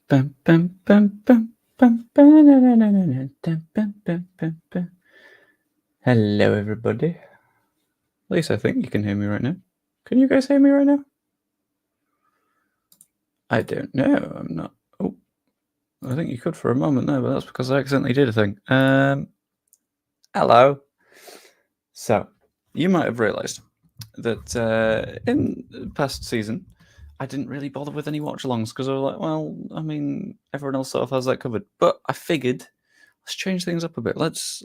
Bum, bum, bum, bum, bum, ba-na-na-na-na-na, dum, bum, bum, bum, bum. Hello, everybody. At least I think you can hear me right now. Can you guys hear me right now? I don't know. I'm not. Oh, I think you could for a moment there, but that's because I accidentally did a thing. Hello. So, you might have realised that in the past season, I didn't really bother with any watch-alongs because I was like, well, I mean, everyone else sort of has that covered. But I figured, let's change things up a bit. Let's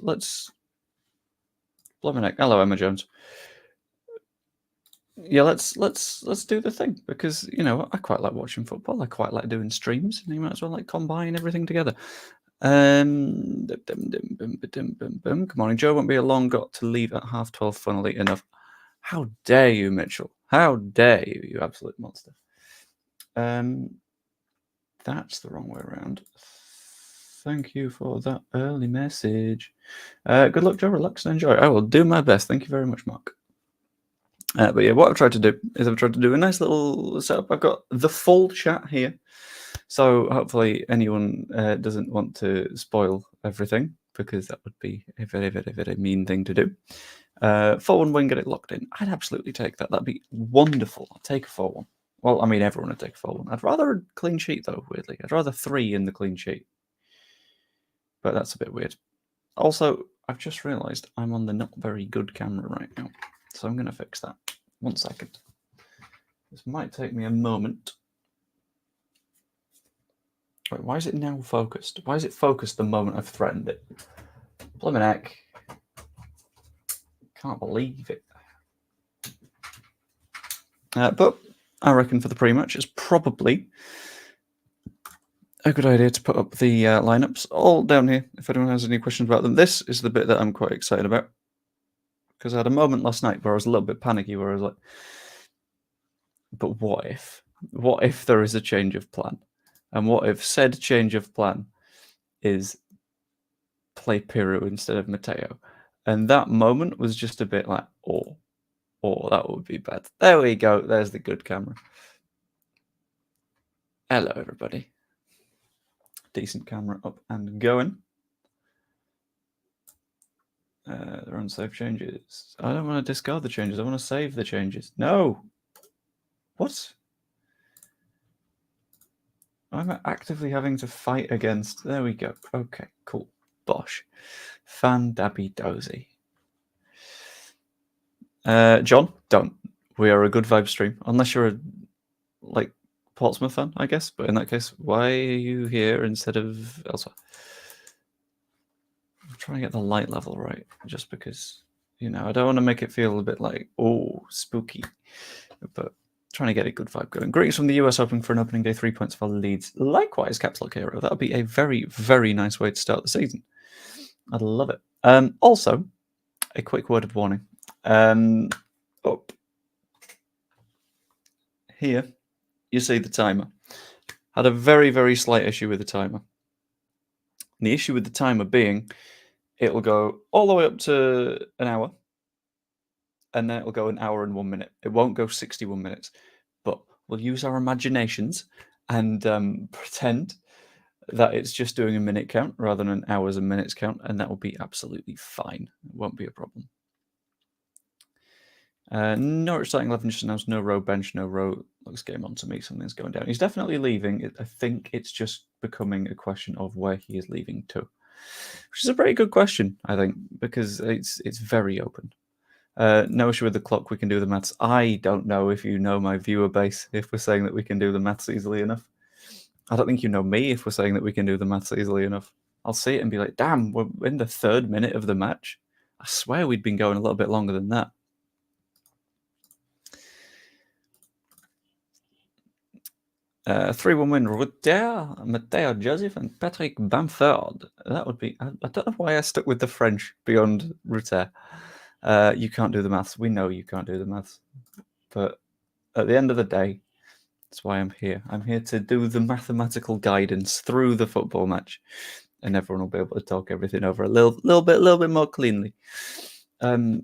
blow my neck. Hello, Emma Jones. Yeah, let's do the thing because I quite like watching football. I quite like doing streams, and you might as well like combine everything together. Good morning, Joe. Won't be a long. Got to leave at 12:30. Funnily enough, how dare you, Mitchell? How dare you, you absolute monster? That's the wrong way around. Thank you for that early message. Good luck, Joe. Relax and enjoy. I will do my best. Thank you very much, Mark. But yeah, what I've tried to do is I've tried to do a nice little setup. I've got the full chat here. So hopefully anyone doesn't want to spoil everything because that would be a very, very, very mean thing to do. 4-1 win, get it locked in. I'd absolutely take that. That'd be wonderful. I'd take a 4-1. Well, I mean, everyone would take a 4-1. I'd rather a clean sheet, though, weirdly. I'd rather 3 in the clean sheet. But that's a bit weird. Also, I've just realised I'm on the not very good camera right now. So I'm going to fix that. 1 second. This might take me a moment. Wait, why is it now focused? Why is it focused the moment I've threatened it? Blimmin' heck. Can't believe it. But I reckon for the pre-match, it's probably a good idea to put up the lineups all down here if anyone has any questions about them. This is the bit that I'm quite excited about because I had a moment last night where I was a little bit panicky, where I was like, but what if? What if there is a change of plan? And what if said change of plan is play Piru instead of Mateo? And that moment was just a bit like, oh, that would be bad. There we go. There's the good camera. Hello, everybody. Decent camera up and going. There are unsafe changes. I don't want to discard the changes. I want to save the changes. No. What? I'm actively having to fight against. There we go. Okay, cool. Bosh. Fan dabby dozy. John, don't. We are a good vibe stream. Unless you're a Portsmouth fan, I guess. But in that case, why are you here instead of elsewhere? I'm trying to get the light level right, just because, I don't want to make it feel a bit like, oh, spooky. But trying to get a good vibe going. Greetings from the US Open for an opening day, 3 points for Leeds. Likewise, Caps Lock Hero. That would be a very, very nice way to start the season. I'd love it. Also, a quick word of warning. Up here, you see the timer. Had a very, very slight issue with the timer. And the issue with the timer being, it'll go all the way up to an hour, and then it'll go an hour and 1 minute. It won't go 61 minutes. But we'll use our imaginations and pretend that it's just doing a minute count rather than an hours and minutes count, and that will be absolutely fine. It won't be a problem. Norwich starting 11 just announced no row bench, no row. Looks game on to me. Something's going down. He's definitely leaving. I think it's just becoming a question of where he is leaving to, which is a pretty good question, I think, because it's very open. No issue with the clock. We can do the maths. I don't know if you know my viewer base if we're saying that we can do the maths easily enough. I don't think you know me if we're saying that we can do the maths easily enough. I'll see it and be like, damn, we're in the 3rd minute of the match. I swear we'd been going a little bit longer than that. 3-1 win. Mateo Joseph and Patrick Bamford. That would be. I don't know why I stuck with the French beyond Rutter. You can't do the maths. We know you can't do the maths. But at the end of the day, that's why I'm here. I'm here to do the mathematical guidance through the football match, and everyone will be able to talk everything over a little bit more cleanly. Sorry,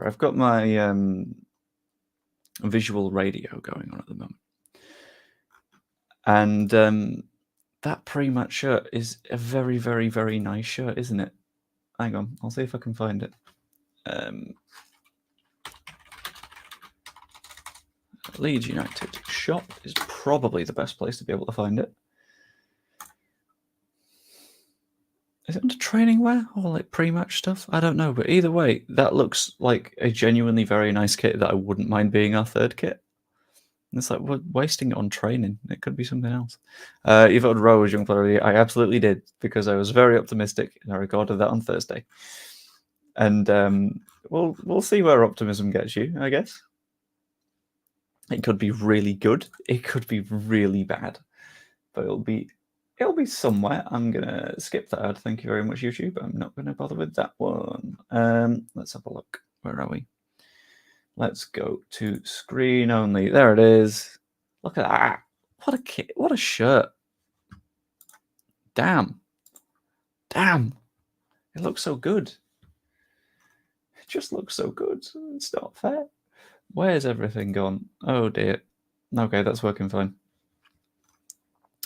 I've got my visual radio going on at the moment. And that pre-match shirt is a very, very, very nice shirt, isn't it? Hang on, I'll see if I can find it. Leeds United shop is probably the best place to be able to find it. Is it under training wear or like pre-match stuff? I don't know, but either way, that looks like a genuinely very nice kit that I wouldn't mind being our third kit. And it's like, we're wasting it on training. It could be something else. You voted Rowe as young player of the year. I absolutely did, because I was very optimistic and I recorded that on Thursday. And we'll see where optimism gets you, I guess. It could be really good. It could be really bad. But it'll be somewhere. I'm gonna skip that ad. Thank you very much, YouTube. I'm not gonna bother with that one. Let's have a look. Where are we? Let's go to screen only. There it is. Look at that. What a kit. What a shirt. Damn. Damn. It looks so good. It just looks so good. It's not fair. Where's everything gone? Oh dear. Okay, that's working fine.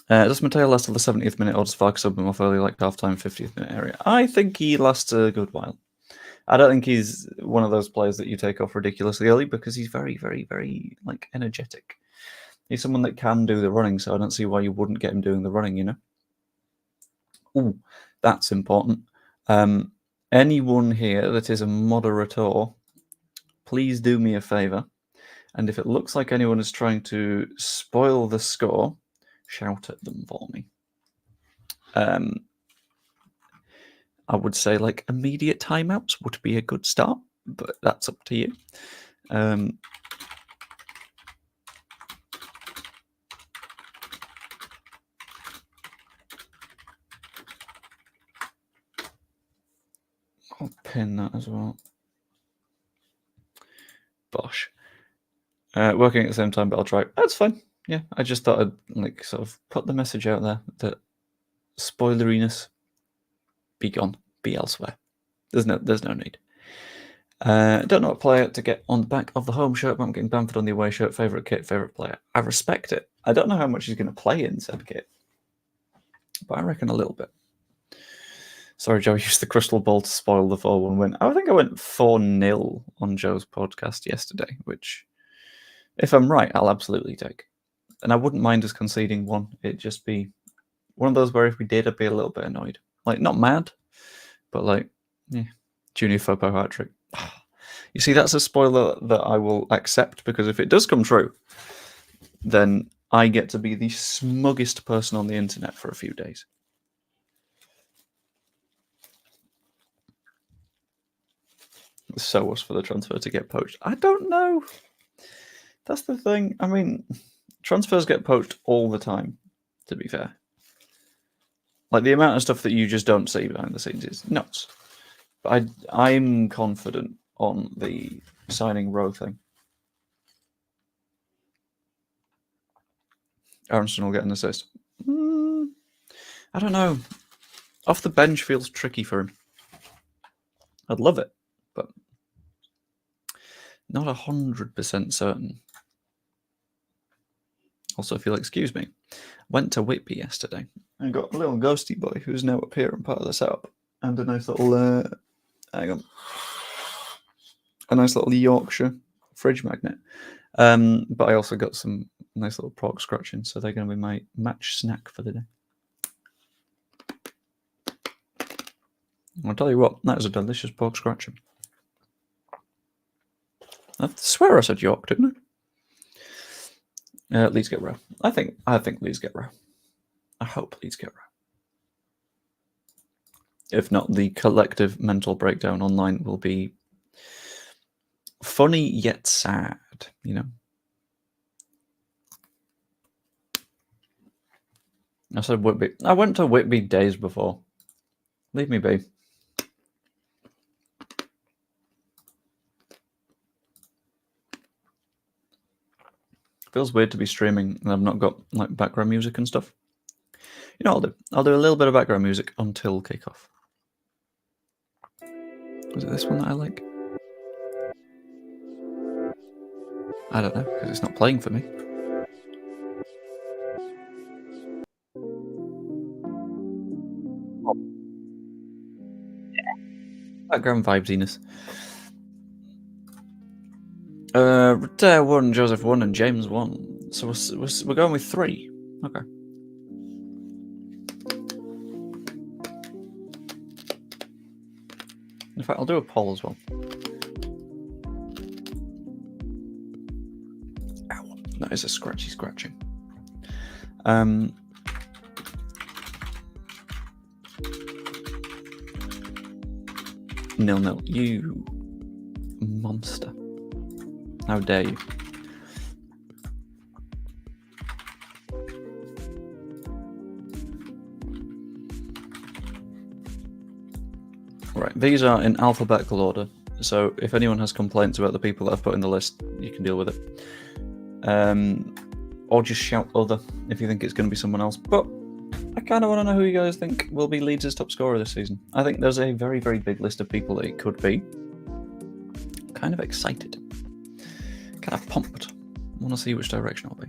Does Mateo last till the 70th minute, or does Farke sub him off early, like half-time, 50th minute area? I think he lasts a good while. I don't think he's one of those players that you take off ridiculously early, because he's very, very, very like energetic. He's someone that can do the running, so I don't see why you wouldn't get him doing the running, you know? Ooh, that's important. Anyone here that is a moderator, please do me a favour. And if it looks like anyone is trying to spoil the score, shout at them for me. I would say like immediate timeouts would be a good start, but that's up to you. I'll pin that as well. Bosh. Working at the same time, but I'll try. That's fine. Yeah, I just thought I'd like sort of put the message out there that spoileriness be gone, be elsewhere. There's no need. Don't know what player to get on the back of the home shirt, but I'm getting Bamford on the away shirt. Favourite kit, favourite player. I respect it. I don't know how much he's going to play in said kit, but I reckon a little bit. Sorry, Joe, I used the crystal ball to spoil the 4-1 win. I think I went 4-0 on Joe's podcast yesterday, which, if I'm right, I'll absolutely take. And I wouldn't mind us conceding one. It'd just be one of those where if we did, I'd be a little bit annoyed. Like, not mad, but like, yeah, Junior Fopo hat-trick. You see, that's a spoiler that I will accept, because if it does come true, then I get to be the smuggest person on the internet for a few days. So was for the transfer to get poached. I don't know. That's the thing. I mean, transfers get poached all the time, to be fair. Like, the amount of stuff that you just don't see behind the scenes is nuts. But I'm confident on the signing Rowe thing. Aronson will get an assist. I don't know. Off the bench feels tricky for him. I'd love it, but not 100% certain. Also, if you'll excuse me, went to Whitby yesterday and got a little ghosty boy who's now up here and part of the setup, and a nice little, hang on, a nice little Yorkshire fridge magnet. But I also got some nice little pork scratching, so they're going to be my match snack for the day. I'll tell you what, that is a delicious pork scratching. I swear I said York, didn't I? Leeds get Rowe. I think Leeds get Rowe. I hope Leeds get Rowe. If not, the collective mental breakdown online will be funny yet sad, you know. I said Whitby. I went to Whitby days before. Leave me be. Feels weird to be streaming and I've not got like background music and stuff. You know what I'll do? I'll do a little bit of background music until kickoff. Was it this one that I like? I don't know, because it's not playing for me. Background vibesiness. Retair 1, Joseph 1, and James 1. So we're going with 3. Okay. In fact, I'll do a poll as well. Ow, that is a scratching. 0-0. You monster. How dare you? Right, these are in alphabetical order, so if anyone has complaints about the people that I've put in the list, you can deal with it. Or just shout other if you think it's going to be someone else. But I kind of want to know who you guys think will be Leeds' top scorer this season. I think there's a very, very big list of people that it could be. Kind of excited. Kind of pumped. I want to see which direction it'll be.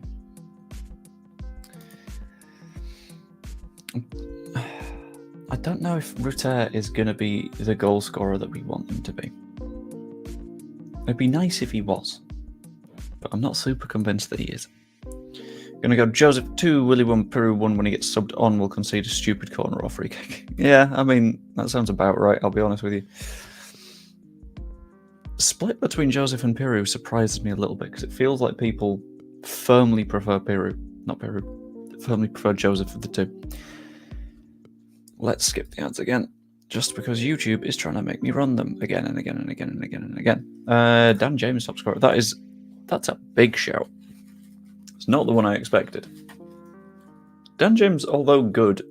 I don't know if Rutter is going to be the goal scorer that we want him to be. It'd be nice if he was, but I'm not super convinced that he is. Gonna go Joseph 2, Willie 1, Peru 1. When he gets subbed on, will concede a stupid corner or free kick. Yeah, I mean, that sounds about right, I'll be honest with you. Split between Joseph and Peru surprises me a little bit, because it feels like people firmly prefer firmly prefer Joseph of the two. Let's skip the ads again, just because YouTube is trying to make me run them again and again and again and again and again. Dan James top scorer. That's a big shout. It's not the one I expected. Dan James, although good,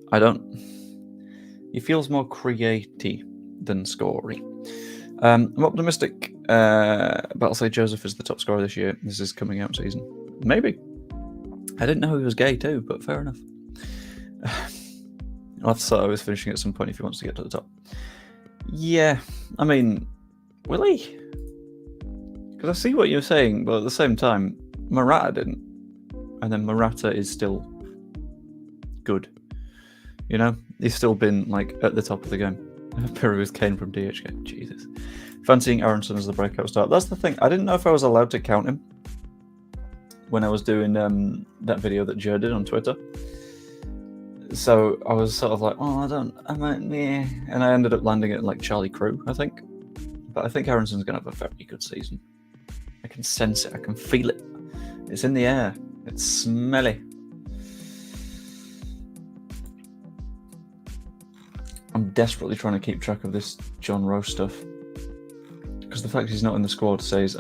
he feels more creative than scory. I'm optimistic, but I'll say Joseph is the top scorer this year. This is coming out season. Maybe. I didn't know he was gay too, but fair enough. I'll have to start with finishing at some point if he wants to get to the top. Yeah, I mean, will he? Because I see what you're saying, but at the same time, Morata didn't. And then Morata is still good. You know? He's still been, like, at the top of the game. Peru with Kane from DHK. Jesus. Fancying Aronson as the breakout start. That's the thing. I didn't know if I was allowed to count him when I was doing that video that Joe did on Twitter. So I was sort of like, yeah. And I ended up landing at, like, Charlie Crew, I think. But I think Aronson's going to have a very good season. I can sense it. I can feel it. It's in the air. It's smelly. I'm desperately trying to keep track of this John Rowe stuff. Because the fact he's not in the squad says,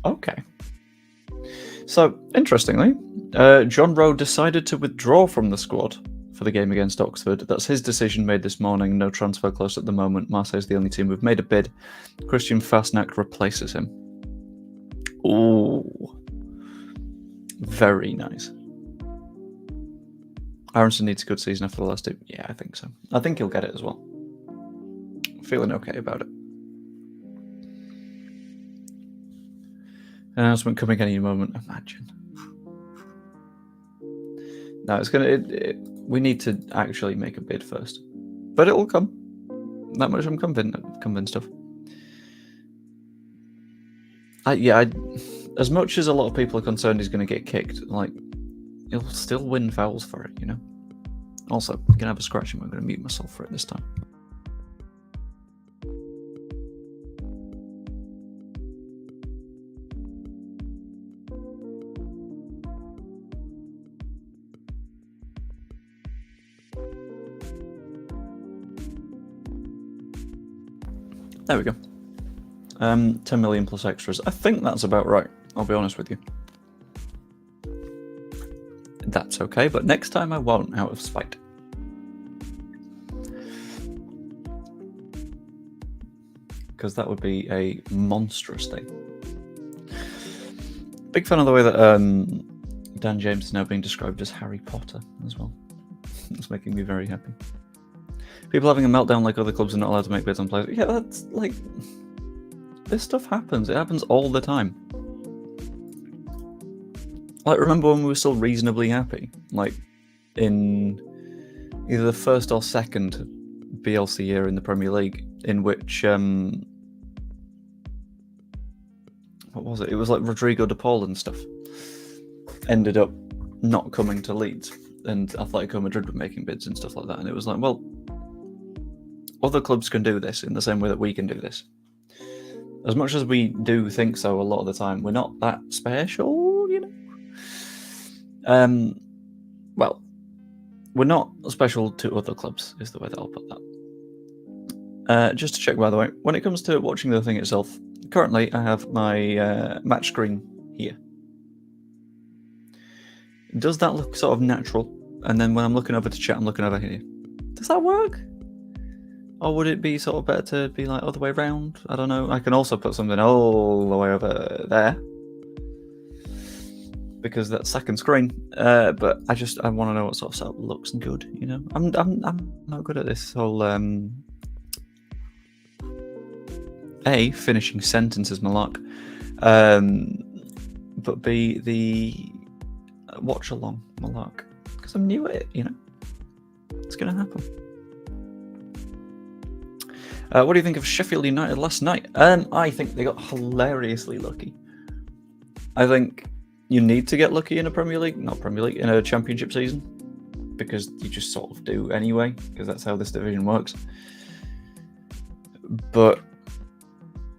okay. So, interestingly, John Rowe decided to withdraw from the squad for the game against Oxford. That's his decision made this morning. No transfer close at the moment. Marseille's the only team who've made a bid. Christian Fastnack replaces him. Ooh. Very nice. Aronson needs a good season after the last two. Yeah, I think so. I think he'll get it as well. Feeling okay about it. Announcement coming any moment. Imagine. No, it's gonna. We need to actually make a bid first, but it will come. That much I'm convinced of. As much as a lot of people are concerned he's going to get kicked, like, he'll still win fouls for it, you know? Also, I'm going to have a scratch and I'm going to mute myself for it this time. There we go. 10 million plus extras. I think that's about right. I'll be honest with you. That's okay, but next time I won't, out of spite. Because that would be a monstrous thing. Big fan of the way that Dan James is now being described as Harry Potter as well. It's making me very happy. People having a meltdown like other clubs are not allowed to make bids on players. Yeah, that's like... This stuff happens. It happens all the time. Like, remember when we were still reasonably happy? Like, in either the first or second BLC year in the Premier League, in which what was it? It was like Rodrigo de Paul and stuff ended up not coming to Leeds, and Atletico Madrid were making bids and stuff like that. And it was like, well, other clubs can do this in the same way that we can do this. As much as we do think so a lot of the time, we're not that special, you know? Well, we're not special to other clubs, is the way that I'll put that. Just to check, by the way, when it comes to watching the thing itself, currently I have my match screen here. Does that look sort of natural? And then when I'm looking over to chat, I'm looking over here. Does that work? Or would it be sort of better to be like other way around? I don't know. I can also put something all the way over there, because that's second screen. But I want to know what sort of setup looks good. You know, I'm not good at this whole finishing sentences malark, but B, the Watchalong malark, because I'm new at it. You know, it's gonna happen. What do you think of Sheffield United last night? I think they got hilariously lucky. I think you need to get lucky in a in a championship season, because you just sort of do anyway, because that's how this division works. But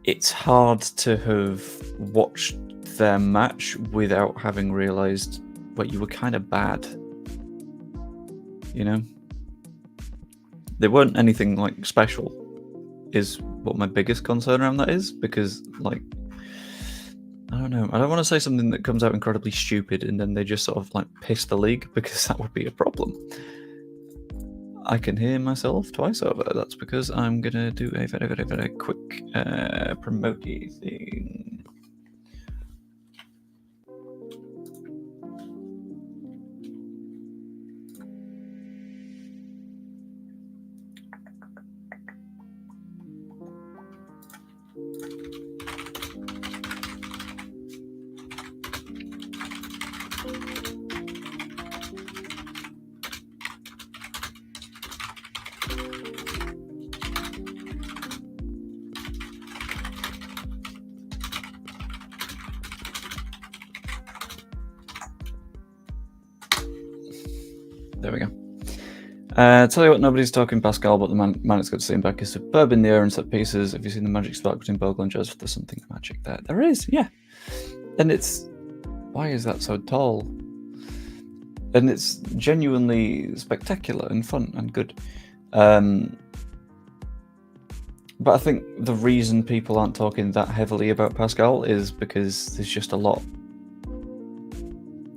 it's hard to have watched their match without having realised, well, you were kind of bad. You know? They weren't anything like special, is what my biggest concern around that is, because, like, I don't know, I don't want to say something that comes out incredibly stupid and then they just sort of like piss the league, because that would be a problem. I can hear myself twice over. That's because I'm gonna do a very, very, very quick promote-y thing. There we go. Tell you what, nobody's talking Pascal, but the man it's good to see him back is superb in the air and set pieces. Have you seen the magic spark between Bogle and Joseph? There's something magic there. There is, yeah. And it's... Why is that so tall? And it's genuinely spectacular and fun and good. But I think the reason people aren't talking that heavily about Pascal is because there's just a lot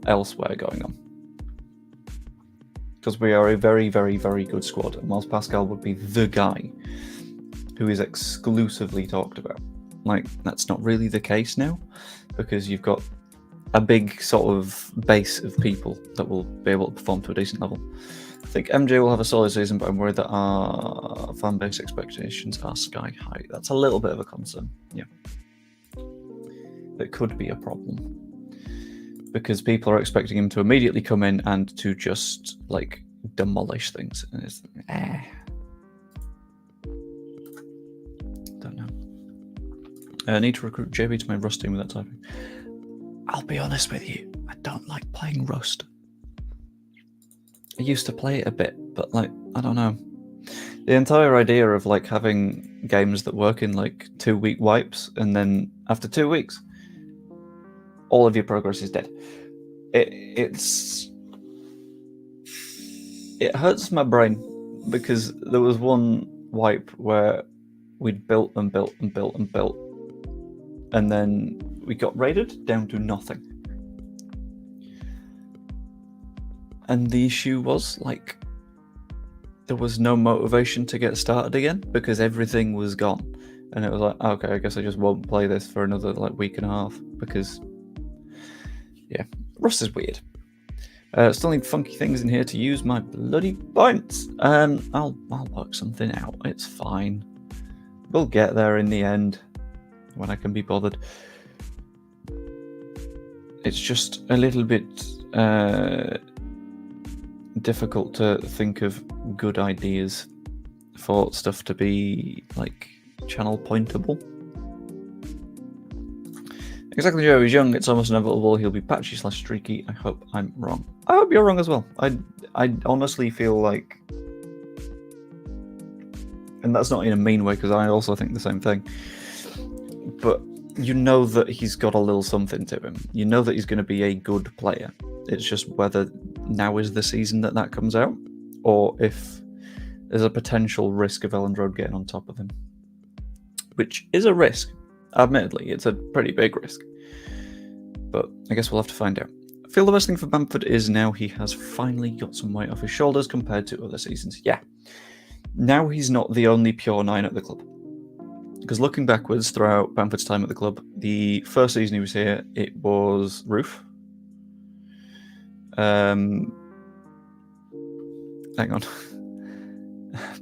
elsewhere going on. Because we are a very, very, very good squad, and whilst Pascal would be the guy who is exclusively talked about, like, that's not really the case now, because you've got a big sort of base of people that will be able to perform to a decent level. I think MJ will have a solid season, but I'm worried that our fan base expectations are sky high. That's a little bit of a concern, yeah. That could be a problem, because people are expecting him to immediately come in and to just, like, demolish things. And it's, don't know. I need to recruit JB to my Rust team without typing. I'll be honest with you, I don't like playing Rust. I used to play it a bit, but, like, I don't know. The entire idea of, like, having games that work in, like, 2-week wipes, and then after 2 weeks, all of your progress is dead. It hurts my brain, because there was one wipe where we'd built and built and built and built, and then we got raided down to nothing. And the issue was, like, there was no motivation to get started again, because everything was gone. And it was like, okay, I guess I just won't play this for another, like, week and a half, because... yeah, Rust is weird. Still need funky things in here to use my bloody points. I'll work something out. It's fine. We'll get there in the end, when I can be bothered. It's just a little bit difficult to think of good ideas for stuff to be like channel pointable. Exactly, Joe. He's young. It's almost inevitable he'll be patchy / streaky. I hope I'm wrong. I hope you're wrong as well. I honestly feel like, and that's not in a mean way because I also think the same thing, but you know that he's got a little something to him. You know that he's going to be a good player. It's just whether now is the season that comes out, or if there's a potential risk of Elland Road getting on top of him, which is a risk. Admittedly, it's a pretty big risk, but I guess we'll have to find out. I feel the best thing for Bamford is now he has finally got some weight off his shoulders compared to other seasons. Yeah, now he's not the only pure 9 at the club. Because looking backwards throughout Bamford's time at the club, the first season he was here, it was Roof. Hang on.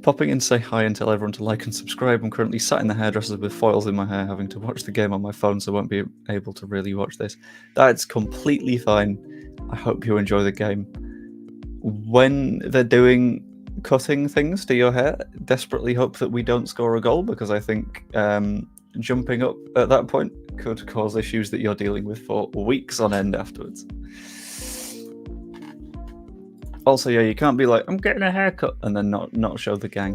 Popping in to say hi and tell everyone to like and subscribe. I'm currently sat in the hairdresser with foils in my hair, having to watch the game on my phone, so I won't be able to really watch this. That's completely fine. I hope you enjoy the game. When they're doing cutting things to your hair, desperately hope that we don't score a goal, because I think jumping up at that point could cause issues that you're dealing with for weeks on end afterwards. Also, yeah, you can't be like, I'm getting a haircut, and then not show the gang.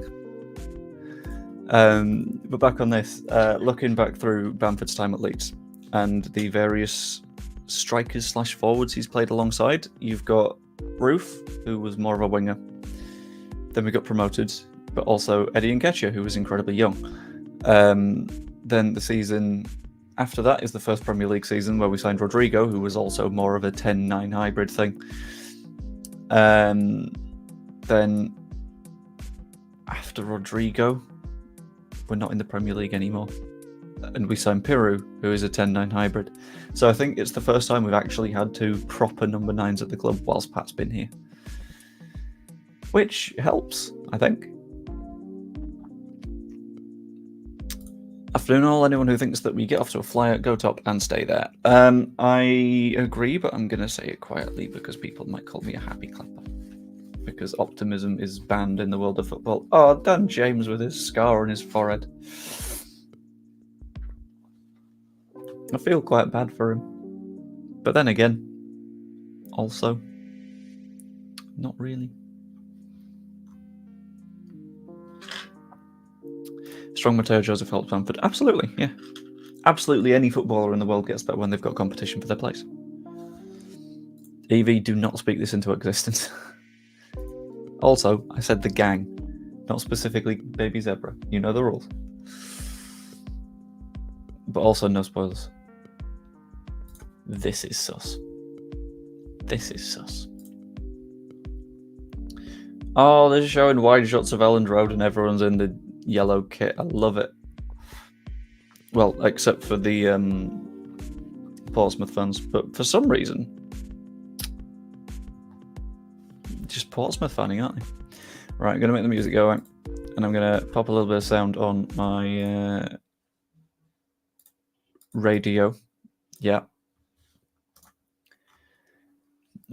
But back on this, looking back through Bamford's time at Leeds and the various strikers / forwards he's played alongside, you've got Roof, who was more of a winger. Then we got promoted, but also Eddie Nketiah, who was incredibly young. Then the season after that is the first Premier League season where we signed Rodrigo, who was also more of a 10-9 hybrid thing. Then after Rodrigo, we're not in the Premier League anymore, and we signed Piru, who is a 10-9 hybrid. So I think it's the first time we've actually had 2 proper number 9s at the club whilst Pat's been here, which helps, I think. Afternoon all, anyone who thinks that we get off to a flyer, go top and stay there. I agree, but I'm going to say it quietly because people might call me a happy clapper. Because optimism is banned in the world of football. Oh, Dan James with his scar on his forehead. I feel quite bad for him. But then again, also, not really. Strong Matteo Joseph helps Bamford. Absolutely, yeah. Absolutely any footballer in the world gets better when they've got competition for their place. Evie, do not speak this into existence. Also, I said the gang, not specifically Baby Zebra. You know the rules. But also no spoilers. This is sus. This is sus. Oh, they're showing wide shots of Elland Road and everyone's in the yellow kit. I love it. Well, except for the Portsmouth fans. But for some reason, just Portsmouth fanning, aren't they? Right, I'm going to make the music go out. And I'm going to pop a little bit of sound on my radio. Yeah.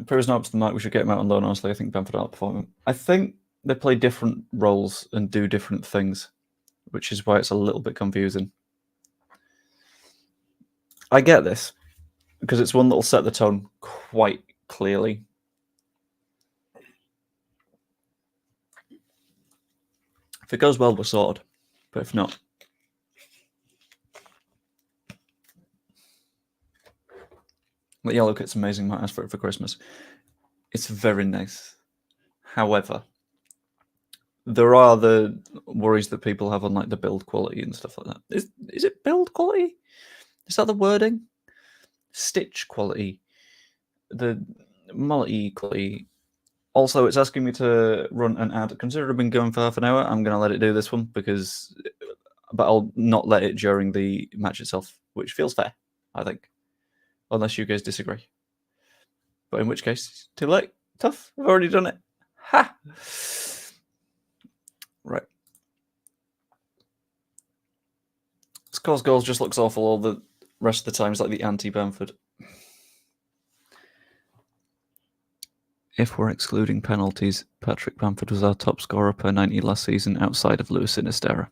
Perez not up to the mark. We should get him out on loan, honestly. I think Bamford outperform him. I think they play different roles and do different things, which is why it's a little bit confusing. I get this, because it's one that will set the tone quite clearly. If it goes well, we're sorted. But if not... The yellow kit's amazing. Might ask for it for Christmas. It's very nice. However, there are the worries that people have on like the build quality and stuff like that. Is it build quality? Is that the wording? Stitch quality. The multi quality. Also, it's asking me to run an ad. Consider I've been going for half an hour. I'm going to let it do this one but I'll not let it during the match itself, which feels fair, I think. Unless you guys disagree. But in which case, too late. Tough. I've already done it. Ha! Right. Scores goals just looks awful all the rest of the time. It's like the anti-Bamford. if we're excluding penalties, Patrick Bamford was our top scorer per 90 last season outside of Luis Sinisterra.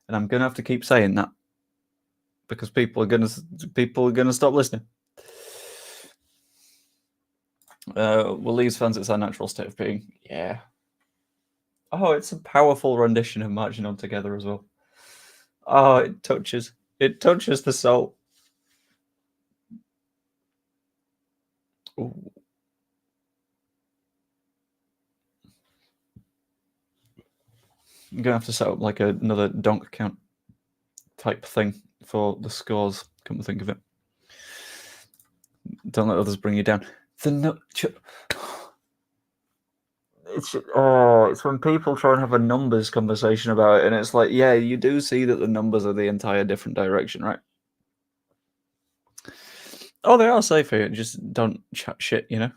And I'm going to have to keep saying that because people are going to stop listening. Well, Leeds fans, it's our natural state of being. Yeah. Oh, it's a powerful rendition of Marching On Together as well. Oh, it touches the soul. Ooh. I'm gonna have to set up like another donk count type thing for the scores. Come to think of it, don't let others bring you down. It's when people try and have a numbers conversation about it, and it's like, yeah, you do see that the numbers are the entire different direction, right? Oh, they are safe here. Just don't chat shit, you know.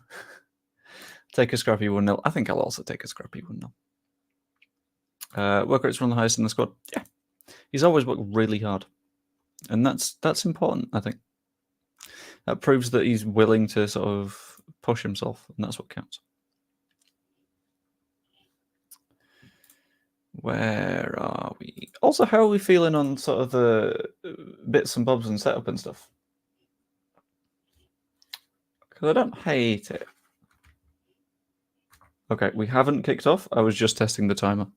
Take a scrappy 1-0. I think I'll also take a scrappy 1-0. Work rate's run the highest in the squad. Yeah, he's always worked really hard, and that's important. I think that proves that he's willing to sort of push himself, and that's what counts. Where are we? Also, how are we feeling on sort of the bits and bobs and setup and stuff? Because I don't hate it. Okay, we haven't kicked off. I was just testing the timer.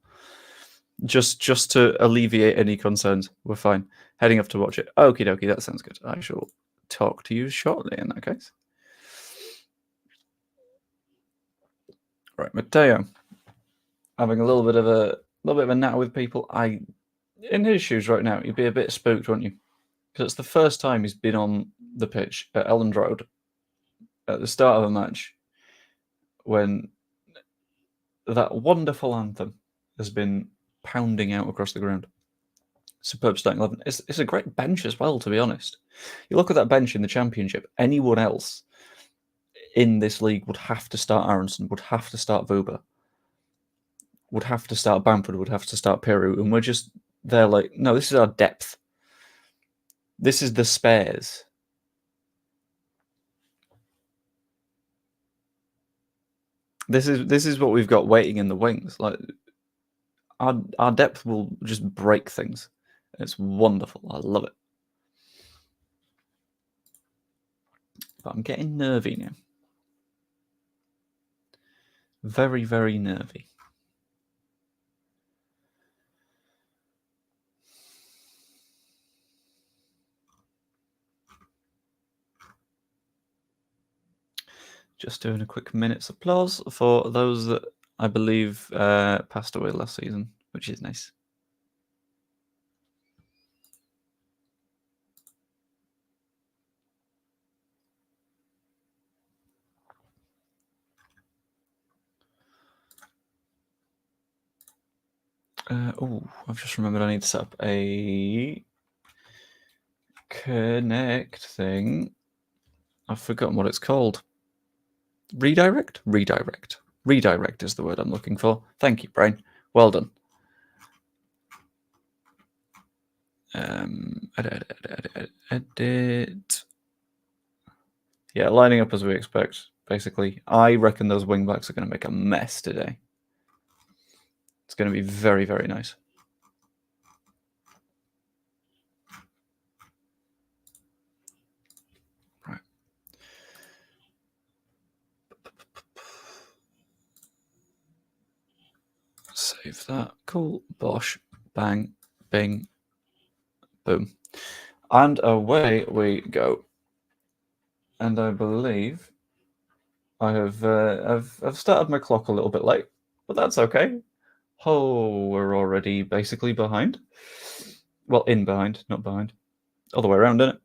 Just to alleviate any concerns. We're fine. Heading off to watch it. Okie dokie, that sounds good. I shall talk to you shortly in that case. Right, Matteo. Having a little bit of a natter with people. In his shoes right now, you'd be a bit spooked, wouldn't you? Because it's the first time he's been on the pitch at Elland Road at the start of a match when that wonderful anthem has been pounding out across the ground. Superb starting 11. It's a great bench as well, to be honest. You look at that bench in the Championship, anyone else in this league would have to start Aronson, would have to start Vuba, would have to start Bamford, would have to start Peru, and we're just there like, no, this is our depth. This is the spares. This is what we've got waiting in the wings. Like our depth will just break things. It's wonderful. I love it. But I'm getting nervy now. Very, very nervy. Just doing a quick minute's applause for those that I believe passed away last season, which is nice. I've just remembered I need to set up a connect thing. I've forgotten what it's called. Redirect? Redirect. Redirect is the word I'm looking for. Thank you, brain. Well done. Edit. Yeah, lining up as we expect, basically. I reckon those wing backs are going to make a mess today. It's going to be very, very nice. Right. Save that. Cool. Bosh. Bang. Bing. Boom. And away we go. And I believe I have I've started my clock a little bit late, but that's okay. Oh, we're already basically behind. Well, in behind, not behind. Other way around, isn't it?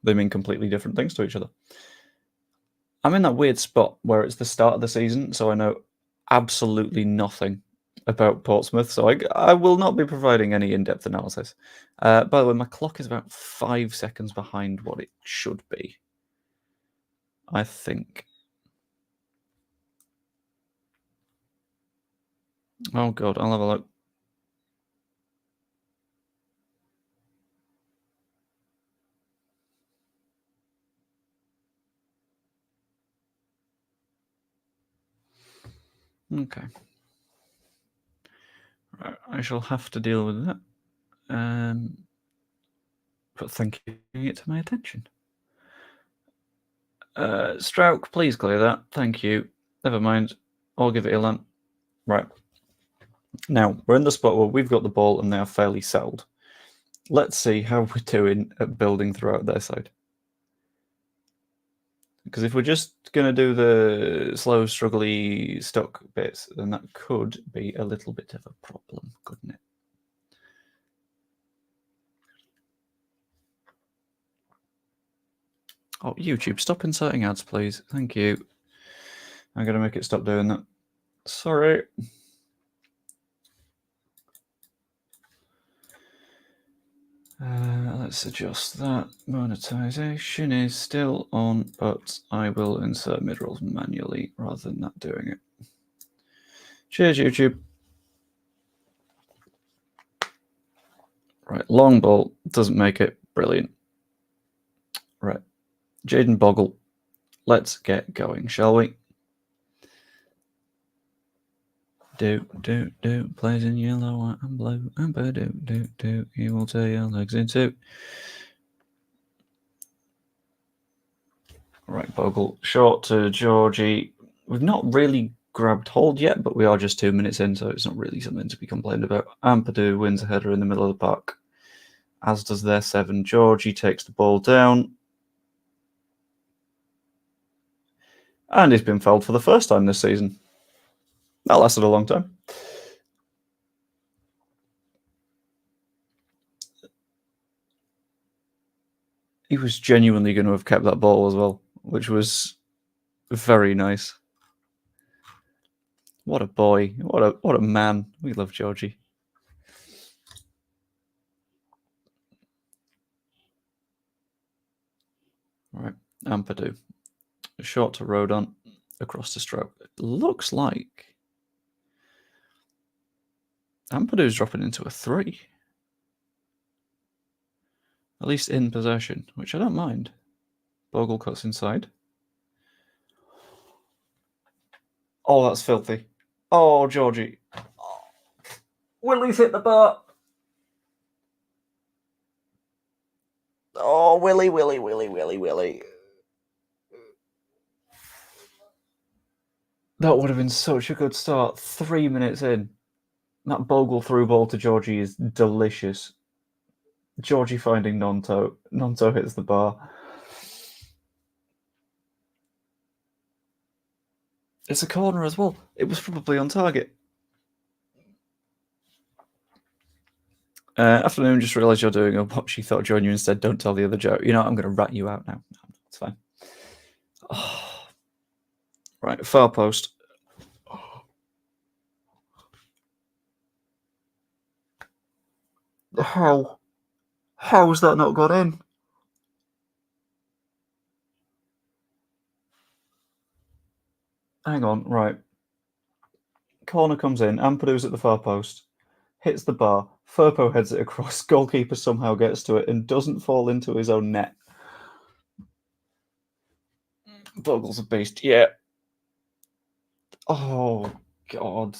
They mean completely different things to each other. I'm in that weird spot where it's the start of the season, so I know absolutely nothing about Portsmouth, so I will not be providing any in-depth analysis. By the way, my clock is about 5 seconds behind what it should be, I think. Oh god, I'll have a look. Okay. Right, I shall have to deal with that. But thank you for bringing it to my attention. Stroke, please clear that. Thank you. Never mind. I'll give it Ilan. Right. Now, we're in the spot where we've got the ball and they are fairly settled. Let's see how we're doing at building throughout their side. Because if we're just going to do the slow, struggly, stuck bits, then that could be a little bit of a problem, couldn't it? Oh, YouTube, stop inserting ads, please. Thank you. I'm going to make it stop doing that. Sorry. Let's adjust that. Monetization is still on, but I will insert mid-rolls manually rather than not doing it. Cheers, YouTube. Right, long ball. Doesn't make it. Brilliant. Right. Jaden Boggle. Let's get going, shall we? Do, plays in yellow, white and blue. Amber, do. He will tear your legs in two. Right, Bogle. Short to Georgie. We've not really grabbed hold yet, but we are just 2 minutes in, so it's not really something to be complained about. Ampadu wins a header in the middle of the park, as does their 7. Georgie takes the ball down. And he's been fouled for the first time this season. That lasted a long time. He was genuinely going to have kept that ball as well, which was very nice. What a boy. What a man. We love Georgie. Right, Ampadu. Short to Rodon. Across the stroke. It looks like Ampadu's dropping into a 3. At least in possession, which I don't mind. Bogle cuts inside. Oh, that's filthy. Oh, Georgie. Oh. Willie's hit the bar. Oh, Willie. That would have been such a good start. 3 minutes in. That Bogle through ball to Georgie is delicious. Georgie finding Nonto. Nonto hits the bar. It's a corner as well. It was probably on target. Afternoon, just realised you're doing a watch. She thought I'd join you instead. Don't tell the other joke. You know, I'm going to rat you out now. No, it's fine. Oh. Right, far post. How? How has that not got in? Hang on, right. Corner comes in. Ampadu's at the far post. Hits the bar. Firpo heads it across. Goalkeeper somehow gets to it and doesn't fall into his own net. Bogle's a beast. Yeah. Oh, God.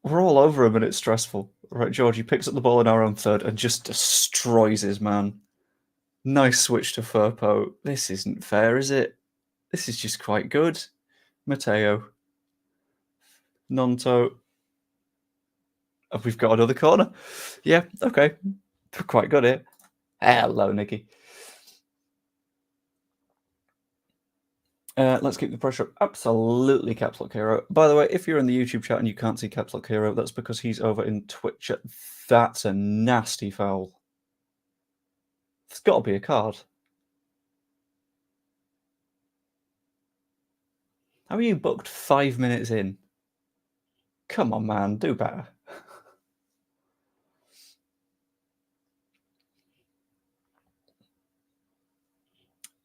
We're all over him and it's stressful. Right, Georgie picks up the ball in our own third and just destroys his man. Nice switch to Firpo. This isn't fair, is it? This is just quite good. Matteo. Nonto. Oh, we've got another corner. Yeah, okay. We're quite good here. Hello, Nicky. Let's keep the pressure up. Absolutely, Caps Lock Hero. By the way, if you're in the YouTube chat and you can't see Caps Lock Hero, that's because he's over in Twitch. That's a nasty foul. It's got to be a card. How are you booked 5 minutes in? Come on, man. Do better.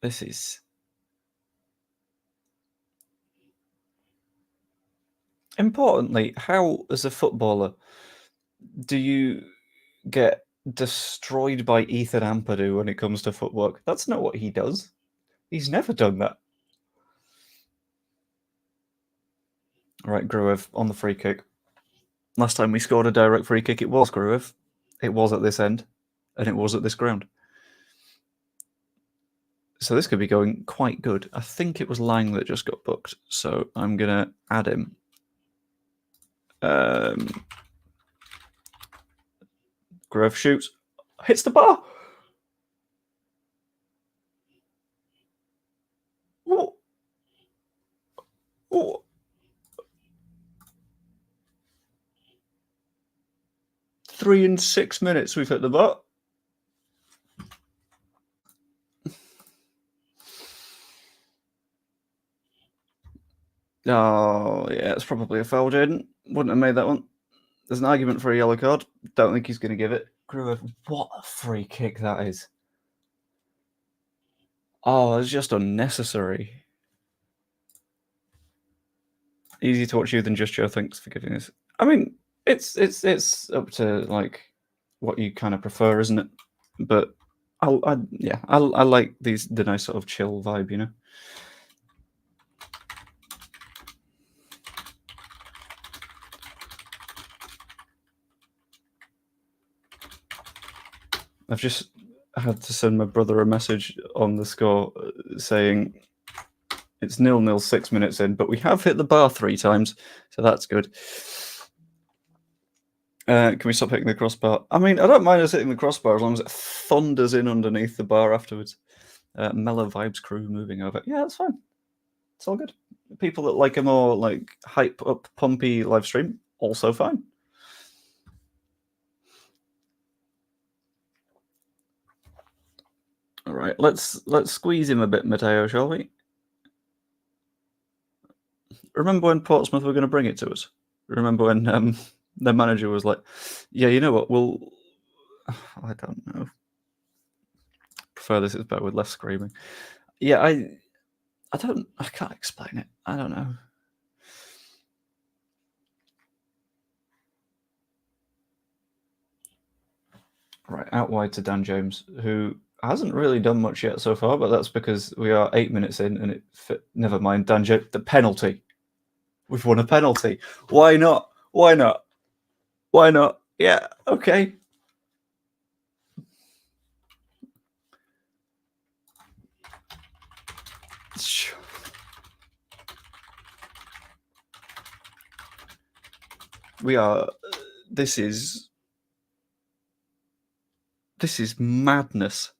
This is... Importantly, how, as a footballer, do you get destroyed by Ethan Ampadu when it comes to footwork. That's not what he does. He's never done that. All right, Gruev on the free kick. Last time we scored a direct free kick, it was Gruev. It was at this end, and it was at this ground. So this could be going quite good. I think it was Lang that just got booked, so I'm going to add him. Gruev shoots. Hits the bar. Oh. Oh. 3 and 6 minutes we've hit the bar. Oh, yeah, it's probably a foul, Jaden. Wouldn't have made that one. There's an argument for a yellow card. Don't think he's going to give it. Gruev, what a free kick that is. Oh, it's just unnecessary. Easy to watch you than just Joe. Thanks for giving this. I mean, it's up to like what you kind of prefer, isn't it? But I like the nice sort of chill vibe, you know. I've just had to send my brother a message on the score saying it's 0-0 6 minutes in, but we have hit the bar 3 times, so that's good. Can we stop hitting the crossbar? I mean, I don't mind us hitting the crossbar as long as it thunders in underneath the bar afterwards. Mellow Vibes crew moving over. Yeah, that's fine. It's all good. People that like a more like hype up, pumpy live stream, also fine. All right, let's squeeze him a bit, Matteo, shall we? Remember when Portsmouth were going to bring it to us? Remember when their manager was like, "Yeah, you know what? We'll." I don't know. Prefer this is better with less screaming. Yeah, I can't explain it. I don't know. Right, out wide to Dan James, who hasn't really done much yet so far, but that's because we are 8 minutes in and never mind, Dan James, the penalty. We've won a penalty. Why not? Why not? Why not? Yeah, okay. We are. This is madness.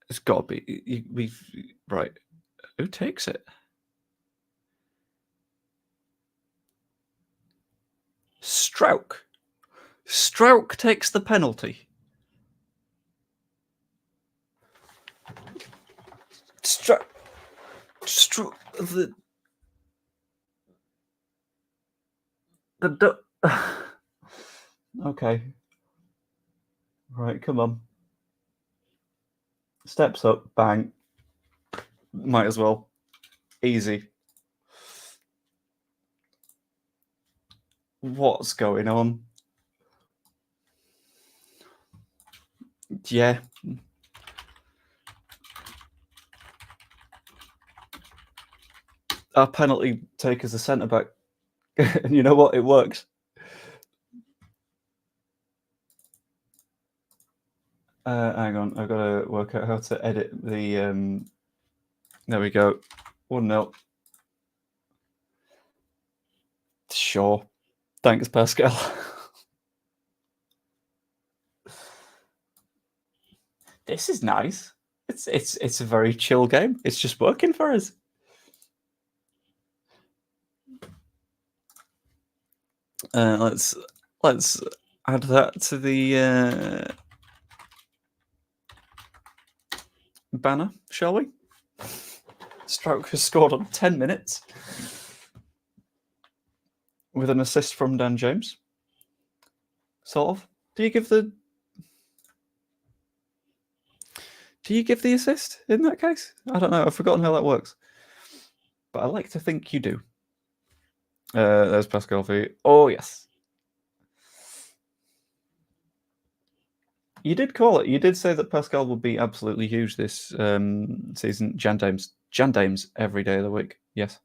It's got to be. We've right. Who takes it? Strauch. Strauch takes the penalty. Okay. Right, come on. Steps up, bang. Might as well. Easy. What's going on? Yeah. Our penalty taker's a centre back. And you know what? It works. Hang on, I've got to work out how to edit the. There we go. 1-0. Sure. Thanks, Pascal. This is nice. It's a very chill game. It's just working for us. Let's add that to the banner, shall we? Strauch has scored on 10 minutes with an assist from Dan James. Sort of. Do you give the assist in that case? I don't know. I've forgotten how that works. But I like to think you do. There's Pascal for you. Oh, yes. You did call it. You did say that Pascal would be absolutely huge this season. Jan Dames every day of the week. Yes.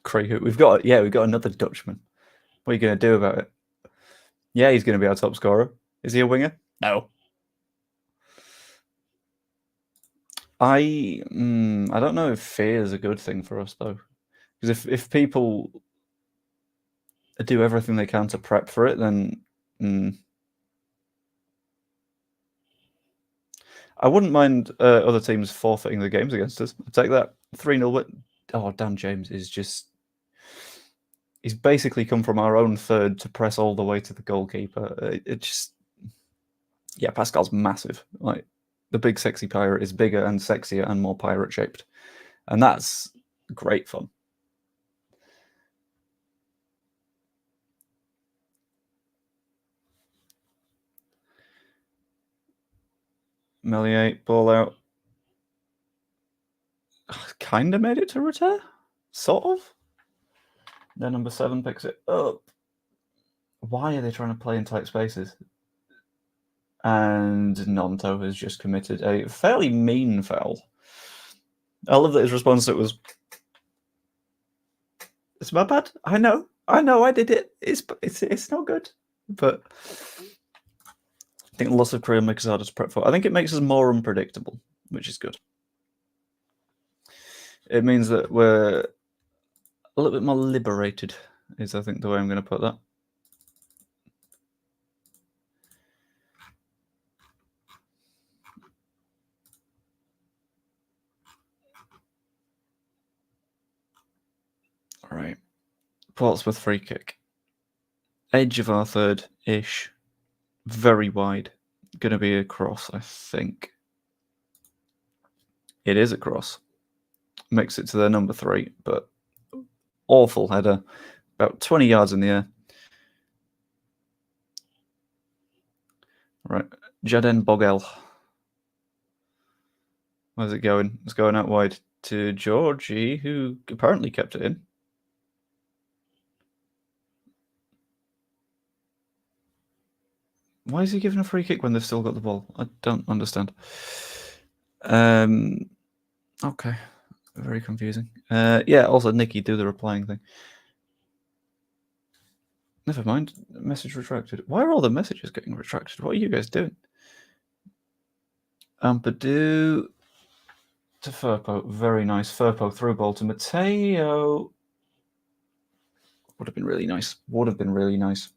Craig, we've got another Dutchman. What are you going to do about it? Yeah, he's going to be our top scorer. Is he a winger? No. I don't know if fear is a good thing for us though, because if people do everything they can to prep for it, then I wouldn't mind other teams forfeiting the games against us. I'd take that 3-0 win. Oh, Dan James is just. He's basically come from our own third to press all the way to the goalkeeper. It just. Yeah, Pascal's massive. Like, the big sexy pirate is bigger and sexier and more pirate shaped. And that's great fun. Melier, ball out. Kind of made it to return. Sort of. Then number 7 picks it up. Why are they trying to play in tight spaces? And Nonto has just committed a fairly mean foul. I love that his response to it was, "It's my bad. I know, I did it. It's not good." But I think the loss of Korea makes us harder to prep for. I think it makes us more unpredictable, which is good. It means that we're a little bit more liberated, is I think the way I'm going to put that. All right. Portsmouth free kick. Edge of our third-ish. Very wide. Going to be a cross, I think. It is a cross. Makes it to their number 3, but awful header. About 20 yards in the air. Right. Jaden Bogel. Where's it going? It's going out wide to Georgie, who apparently kept it in. Why is he giving a free kick when they've still got the ball? I don't understand. Okay. Very confusing. Yeah, also, Nicky, do the replying thing. Never mind. Message retracted. Why are all the messages getting retracted? What are you guys doing? Ampadu to Firpo. Very nice. Firpo through ball to Mateo. Would have been really nice. Would have been really nice.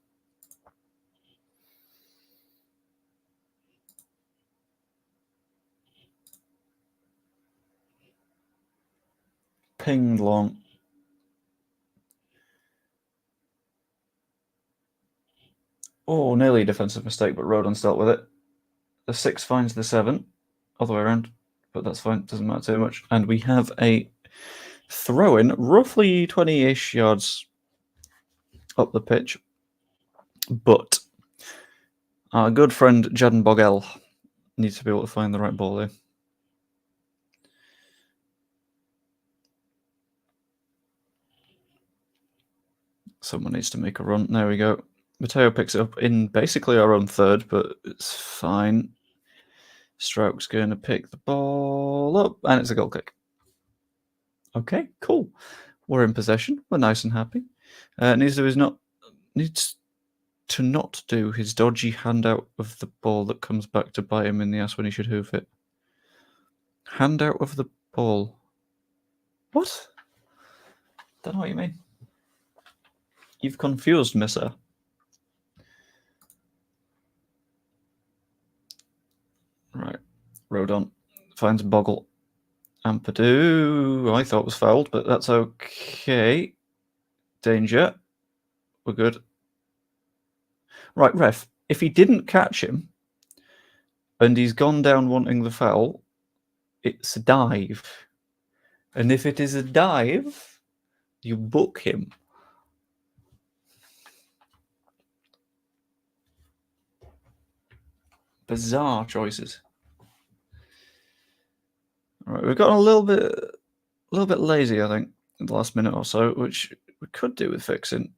Pinged long. Oh, nearly a defensive mistake, but Rodon's dealt with it. The 6 finds the 7. Other way around, but that's fine. Doesn't matter too much. And we have a throw-in, roughly 20-ish yards up the pitch. But our good friend Jaden Bogel needs to be able to find the right ball there. Someone needs to make a run. There we go. Mateo picks it up in basically our own third, but it's fine. Stroke's going to pick the ball up, and it's a goal kick. Okay, cool. We're in possession. We're nice and happy. Needs to not do his dodgy handout of the ball that comes back to bite him in the ass when he should hoof it. Handout of the ball. What? Don't know what you mean. You've confused me, sir. Right. Rodon finds Boggle. Ampadu, I thought was fouled, but that's okay. Danger. We're good. Right, ref. If he didn't catch him and he's gone down wanting the foul, it's a dive. And if it is a dive, you book him. Bizarre choices. Right, we've gotten a little bit lazy, I think, in the last minute or so, which we could do with fixing.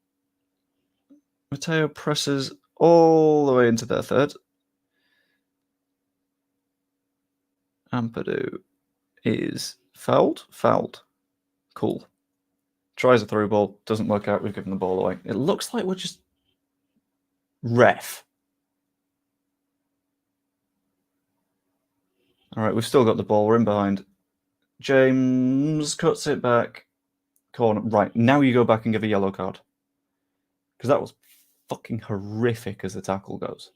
Matteo presses all the way into their third. Ampadu is fouled. Cool. Tries a through ball, doesn't work out. We've given the ball away. It looks like we're just ref. All right, we've still got the ball. We're in behind. James cuts it back. Corner. Right, now you go back and give a yellow card. Because that was fucking horrific as the tackle goes.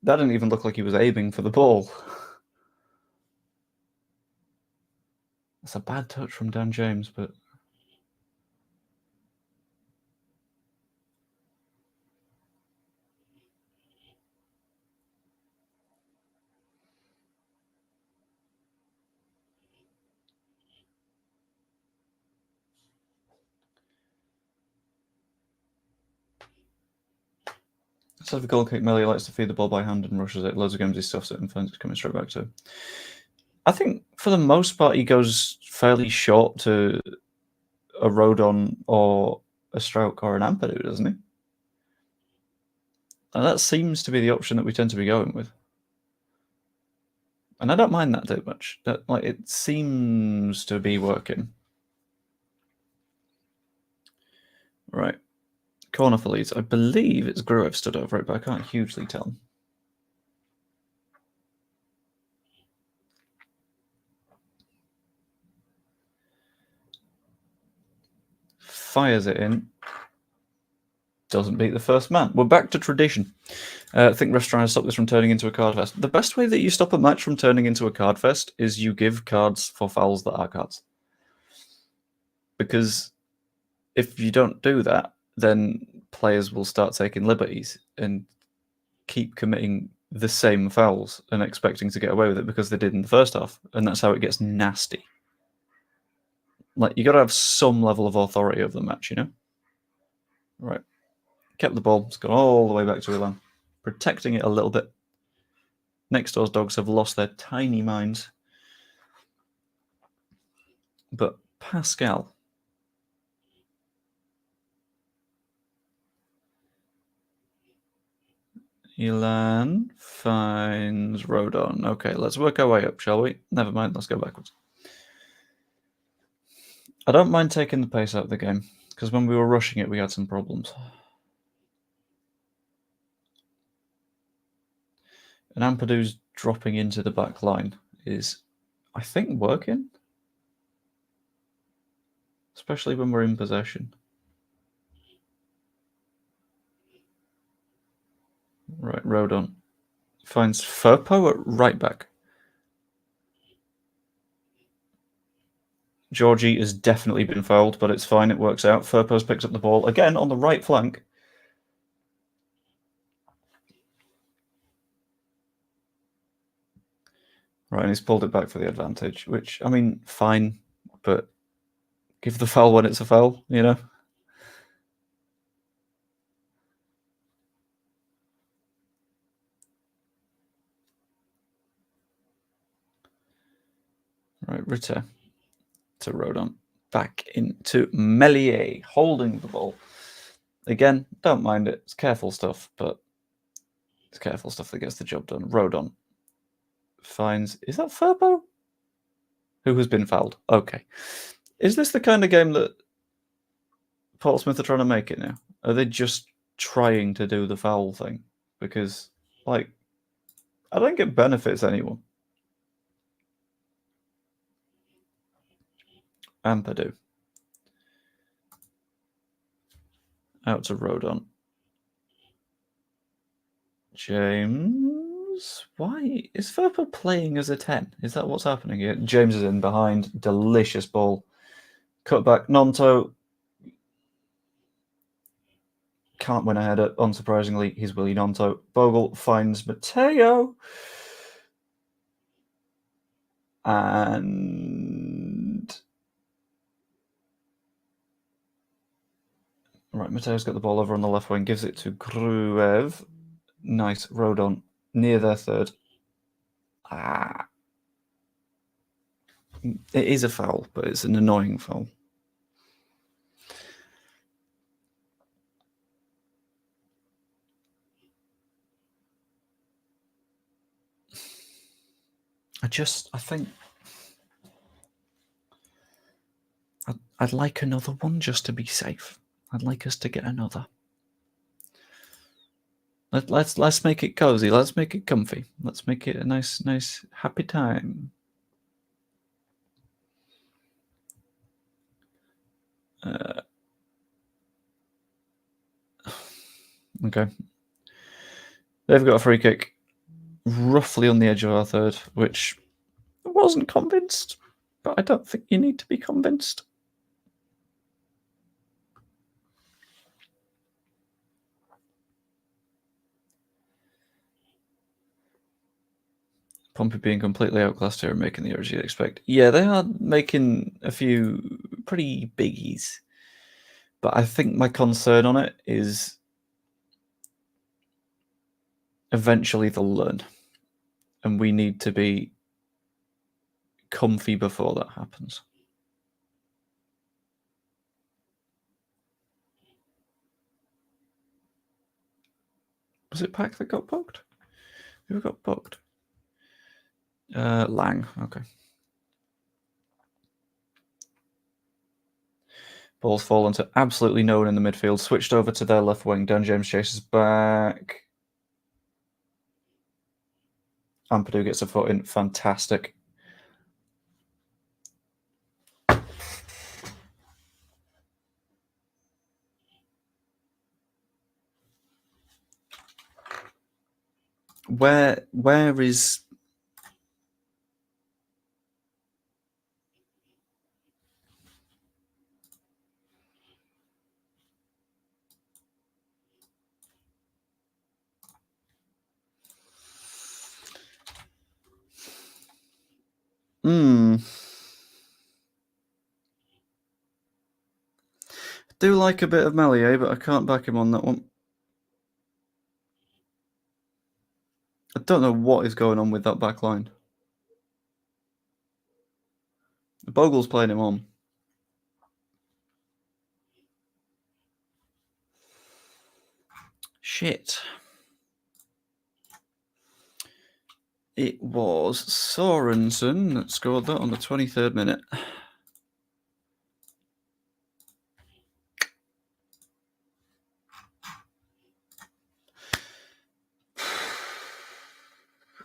That didn't even look like he was aiming for the ball. That's a bad touch from Dan James, but... So the goal kick, Melly likes to feed the ball by hand and rushes it. Loads of games he stuffs it and finds it coming straight back to him. I think for the most part he goes fairly short to a Rodon or a Stroke or an Ampadu, doesn't he? And that seems to be the option that we tend to be going with. And I don't mind that too much. That, like, it seems to be working. Right. Corner for Leeds. I believe it's Gruev stood over it, but I can't hugely tell. Fires it in. Doesn't beat the first man. We're back to tradition. I think refs trying to stop this from turning into a card fest. The best way that you stop a match from turning into a card fest is you give cards for fouls that are cards. Because if you don't do that, then players will start taking liberties and keep committing the same fouls and expecting to get away with it because they did in the first half. And that's how it gets nasty. Like, you got to have some level of authority over the match, you know? Right. Kept the ball. It's gone all the way back to Ilan. Protecting it a little bit. Next door's dogs have lost their tiny minds. But Pascal... Ilan finds Rodon. Okay, let's work our way up, shall we? Never mind, let's go backwards. I don't mind taking the pace out of the game, because when we were rushing it, we had some problems. And Ampadu's dropping into the back line is, I think, working. Especially when we're in possession. Right, Rodon finds Firpo at right back. Georgie has definitely been fouled, but it's fine, it works out. Firpo's picks up the ball again on the right flank. Right, and he's pulled it back for the advantage, which, I mean, fine, but give the foul when it's a foul, you know? Right, Ritter to Rodon. Back into Melier, holding the ball. Again, don't mind it. It's careful stuff, but it's careful stuff that gets the job done. Rodon finds... Is that Firpo? Who has been fouled? Okay. Is this the kind of game that Portsmouth are trying to make it now? Are they just trying to do the foul thing? Because, like, I don't think it benefits anyone. Ampadu. Out to Rodon. James? Why? Is Firpo playing as a 10? Is that what's happening here? James is in behind. Delicious ball. Cut back. Nonto. Can't win a header. Unsurprisingly, he's Willie Nonto. Bogle finds Matteo. And... Right, Matteo's got the ball over on the left wing. Gives it to Gruev. Nice. Rodon near their third. It is a foul, but it's an annoying foul. I think I'd like another one just to be safe. I'd like us to get another. Let's make it cozy. Let's make it comfy. Let's make it a nice happy time. Okay. They've got a free kick roughly on the edge of our third, which I wasn't convinced, but I don't think you need to be convinced. Pompey being completely outclassed here and making the errors you'd expect. Yeah, they are making a few pretty biggies, but I think my concern on it is eventually they'll learn, and we need to be comfy before that happens. Was it Pack that got poked? Who got poked? Lang, okay. Ball's fallen to absolutely no one in the midfield. Switched over to their left wing. Dan James chases back. Ampadu gets a foot in. Fantastic. Where is... I do like a bit of Melier, but I can't back him on that one. I don't know what is going on with that back line. Bogle's playing him on. Shit. It was Sorensen that scored that on the 23rd minute.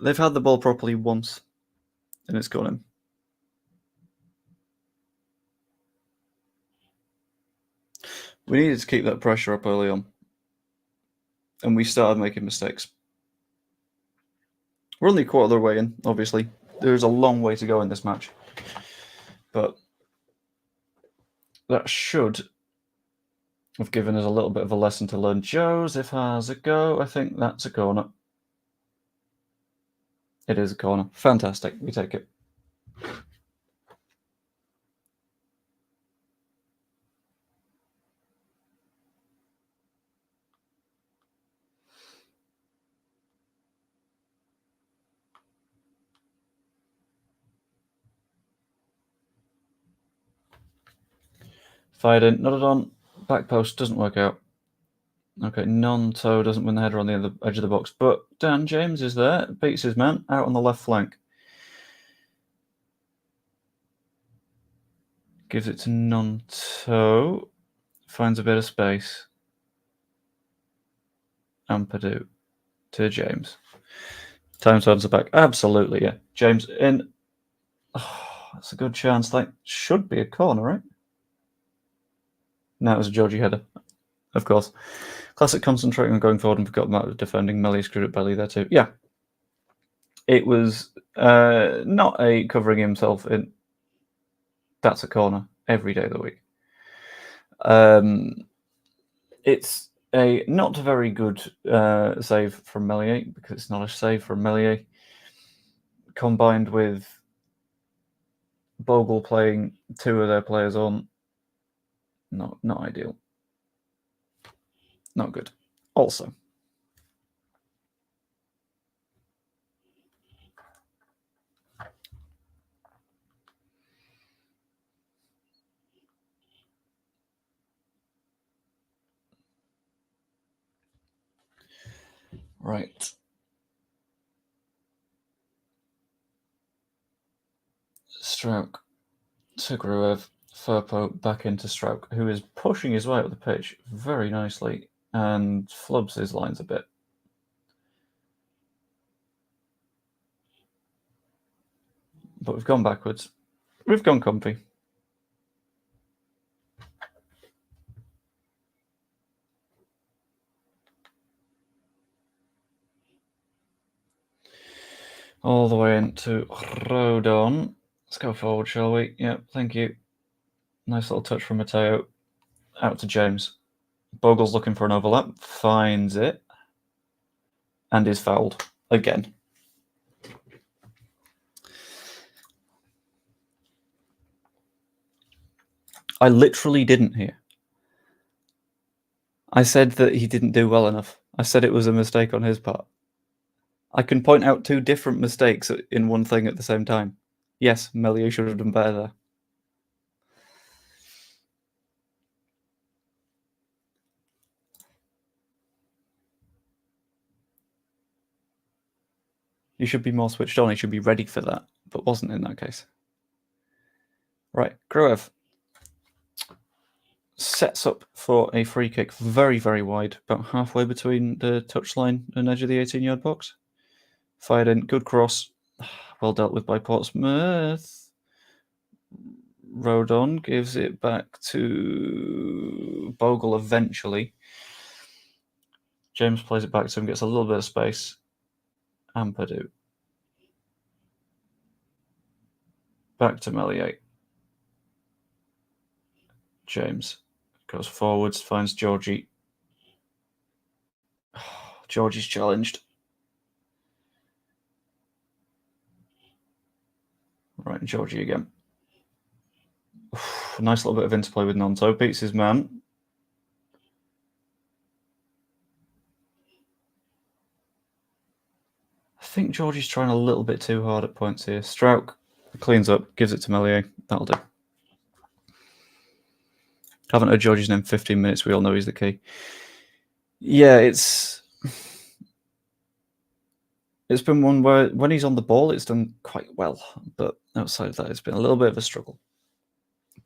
They've had the ball properly once, and it's gone in. We needed to keep that pressure up early on, and we started making mistakes. We're only a quarter of the way in, obviously. There's a long way to go in this match. But that should have given us a little bit of a lesson to learn. Joseph has a go. I think that's a corner. It is a corner. Fantastic. We take it. Fired in. Nodded on. Back post doesn't work out. Okay, non-toe doesn't win the header on the other edge of the box. But Dan James is there. Beats his man out on the left flank. Gives it to non-toe. Finds a bit of space. Ampadu to James. Time turns it back. Absolutely, yeah. James in. Oh, that's a good chance. That should be a corner, right? No, it was a Georgie header, of course. Classic concentrating on going forward and forgot about defending. Melly screwed up belly there too. Yeah. It was not a covering himself in. That's a corner every day of the week. It's a not very good save from Melier, because it's not a save from Melier, combined with Bogle playing two of their players on. Not ideal. Not good. Also, Right. Stroke to Gruev. Furpo back into Stroke, who is pushing his way up the pitch very nicely and flubs his lines a bit. But we've gone backwards. We've gone comfy. All the way into Rodon. Let's go forward, shall we? Yep, thank you. Nice little touch from Mateo. Out to James. Bogle's looking for an overlap. Finds it. And is fouled. Again. I literally didn't hear. I said that he didn't do well enough. I said it was a mistake on his part. I can point out two different mistakes in one thing at the same time. Yes, Melier should have done better there. He should be more switched on. He should be ready for that, but wasn't in that case. Right, Gruev sets up for a free kick, very, very wide, about halfway between the touchline and edge of the 18-yard box. Fired in, good cross, well dealt with by Portsmouth. Rodon gives it back to Bogle eventually. James plays it back to him, gets a little bit of space. Ampadu. Back to Melier. James goes forwards, finds Georgie. Georgie's challenged. Right, Georgie again. Nice little bit of interplay with Nonto. Beats his man. I think Georgie's trying a little bit too hard at points here. Strouk cleans up, gives it to Melier. That'll do. Haven't heard Georgie's name in 15 minutes. We all know he's the key. Yeah, it's been one where when he's on the ball, it's done quite well. But outside of that, it's been a little bit of a struggle.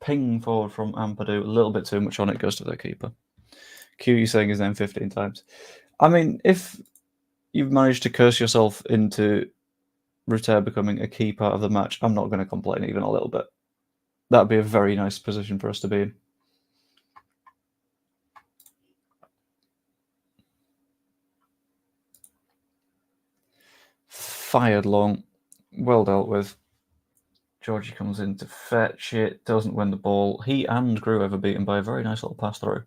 Ping forward from Ampadu, a little bit too much on it, goes to their keeper. Q, you saying his name 15 times. I mean, if you've managed to curse yourself into Ruter becoming a key part of the match, I'm not going to complain even a little bit. That'd be a very nice position for us to be in. Fired long, well dealt with. Georgie comes in to fetch it, doesn't win the ball. He and Gruev are beaten by a very nice little pass through.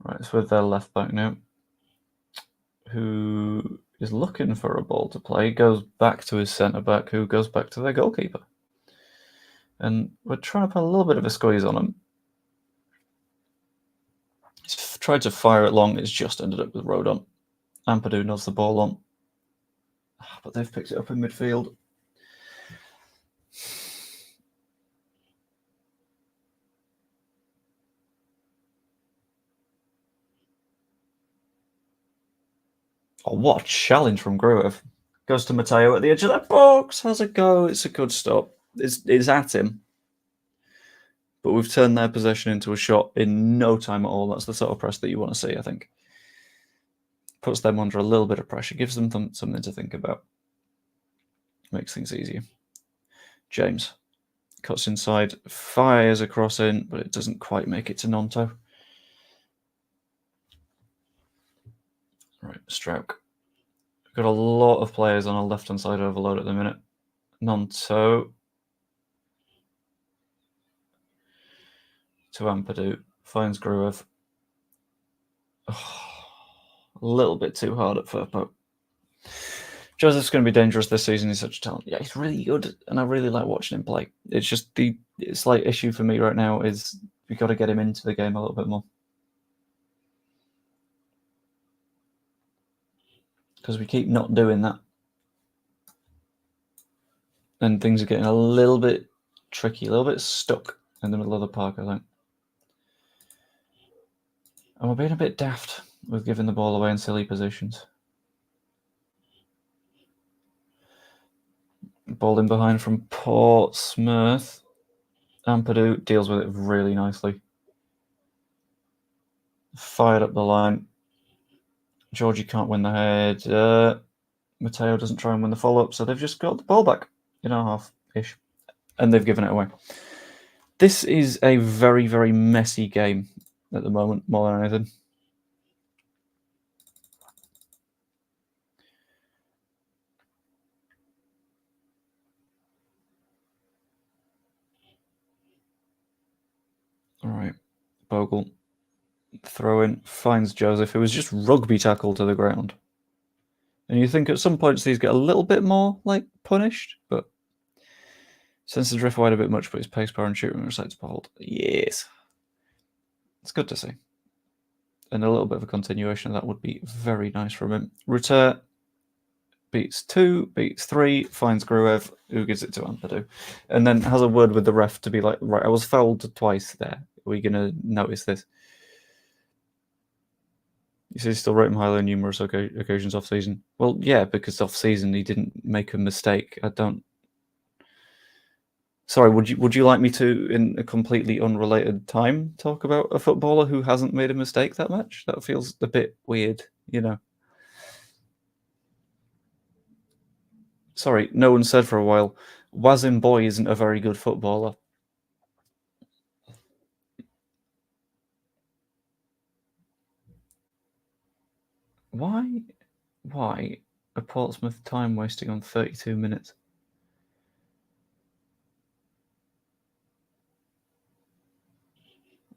Right, it's with their left back now, who is looking for a ball to play, goes back to his centre back, who goes back to their goalkeeper. And we're trying to put a little bit of a squeeze on him. He's tried to fire it long, it's just ended up with Rodon. Ampadu nods the ball on. But they've picked it up in midfield. Oh, what a challenge from Gruev. Goes to Mateo at the edge of that box. Has a go. It's a good stop. It's at him. But we've turned their possession into a shot in no time at all. That's the sort of press that you want to see, I think. Puts them under a little bit of pressure. Gives them something to think about. Makes things easier. James cuts inside. Fires a cross in, but it doesn't quite make it to Nonto. Right, Strouk. We've got a lot of players on our left-hand side overload at the minute. Nonto to Ampadu. Finds Gruev. Oh, a little bit too hard at Furpo. Joseph's going to be dangerous this season. He's such a talent. Yeah, he's really good, and I really like watching him play. It's just the slight issue for me right now is we've got to get him into the game a little bit more. Because we keep not doing that. And things are getting a little bit tricky, a little bit stuck in the middle of the park, I think. And we're being a bit daft with giving the ball away in silly positions. Ball in behind from Portsmouth. Ampadu deals with it really nicely. Fired up the line. Georgie can't win the head. Mateo doesn't try and win the follow-up, so they've just got the ball back in our half-ish. And they've given it away. This is a very, very messy game at the moment, more than anything. All right, Bogle. Throw in, finds Joseph, who was just rugby tackled to the ground. And you think at some points these get a little bit more, like, punished, but sends the drift wide a bit much, but his pace, power, and shooting recites behold. Yes. It's good to see. And a little bit of a continuation of that would be very nice from him. Ruter beats 2, beats 3, finds Gruev, who gives it to Ampadu. And then has a word with the ref to be like, right, I was fouled twice there. Are we going to notice this? He says he's still rating highly on numerous occasions off-season. Well, yeah, because off-season he didn't make a mistake. I don't... Sorry, would you like me to, in a completely unrelated time, talk about a footballer who hasn't made a mistake that much? That feels a bit weird, you know. Sorry, no one said for a while, Wazin Boy isn't a very good footballer. Why a Portsmouth time wasting on 32 minutes?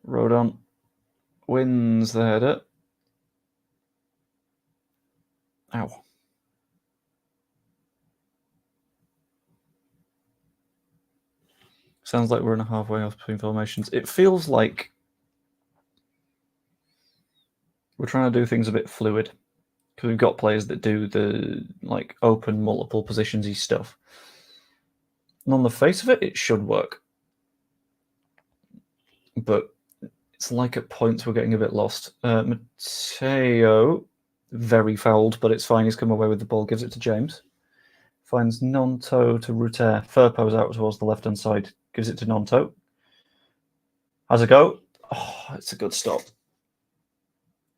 Rodon wins the header. Ow. Sounds like we're in a halfway house between formations. It feels like we're trying to do things a bit fluid because we've got players that do the like open multiple positions-y stuff. And on the face of it, it should work. But it's like at points we're getting a bit lost. Mateo, very fouled, but it's fine. He's come away with the ball, gives it to James. Finds Nonto to Ruter. Furpo's out towards the left-hand side. Gives it to Nonto. Has a go. Oh, it's a good stop.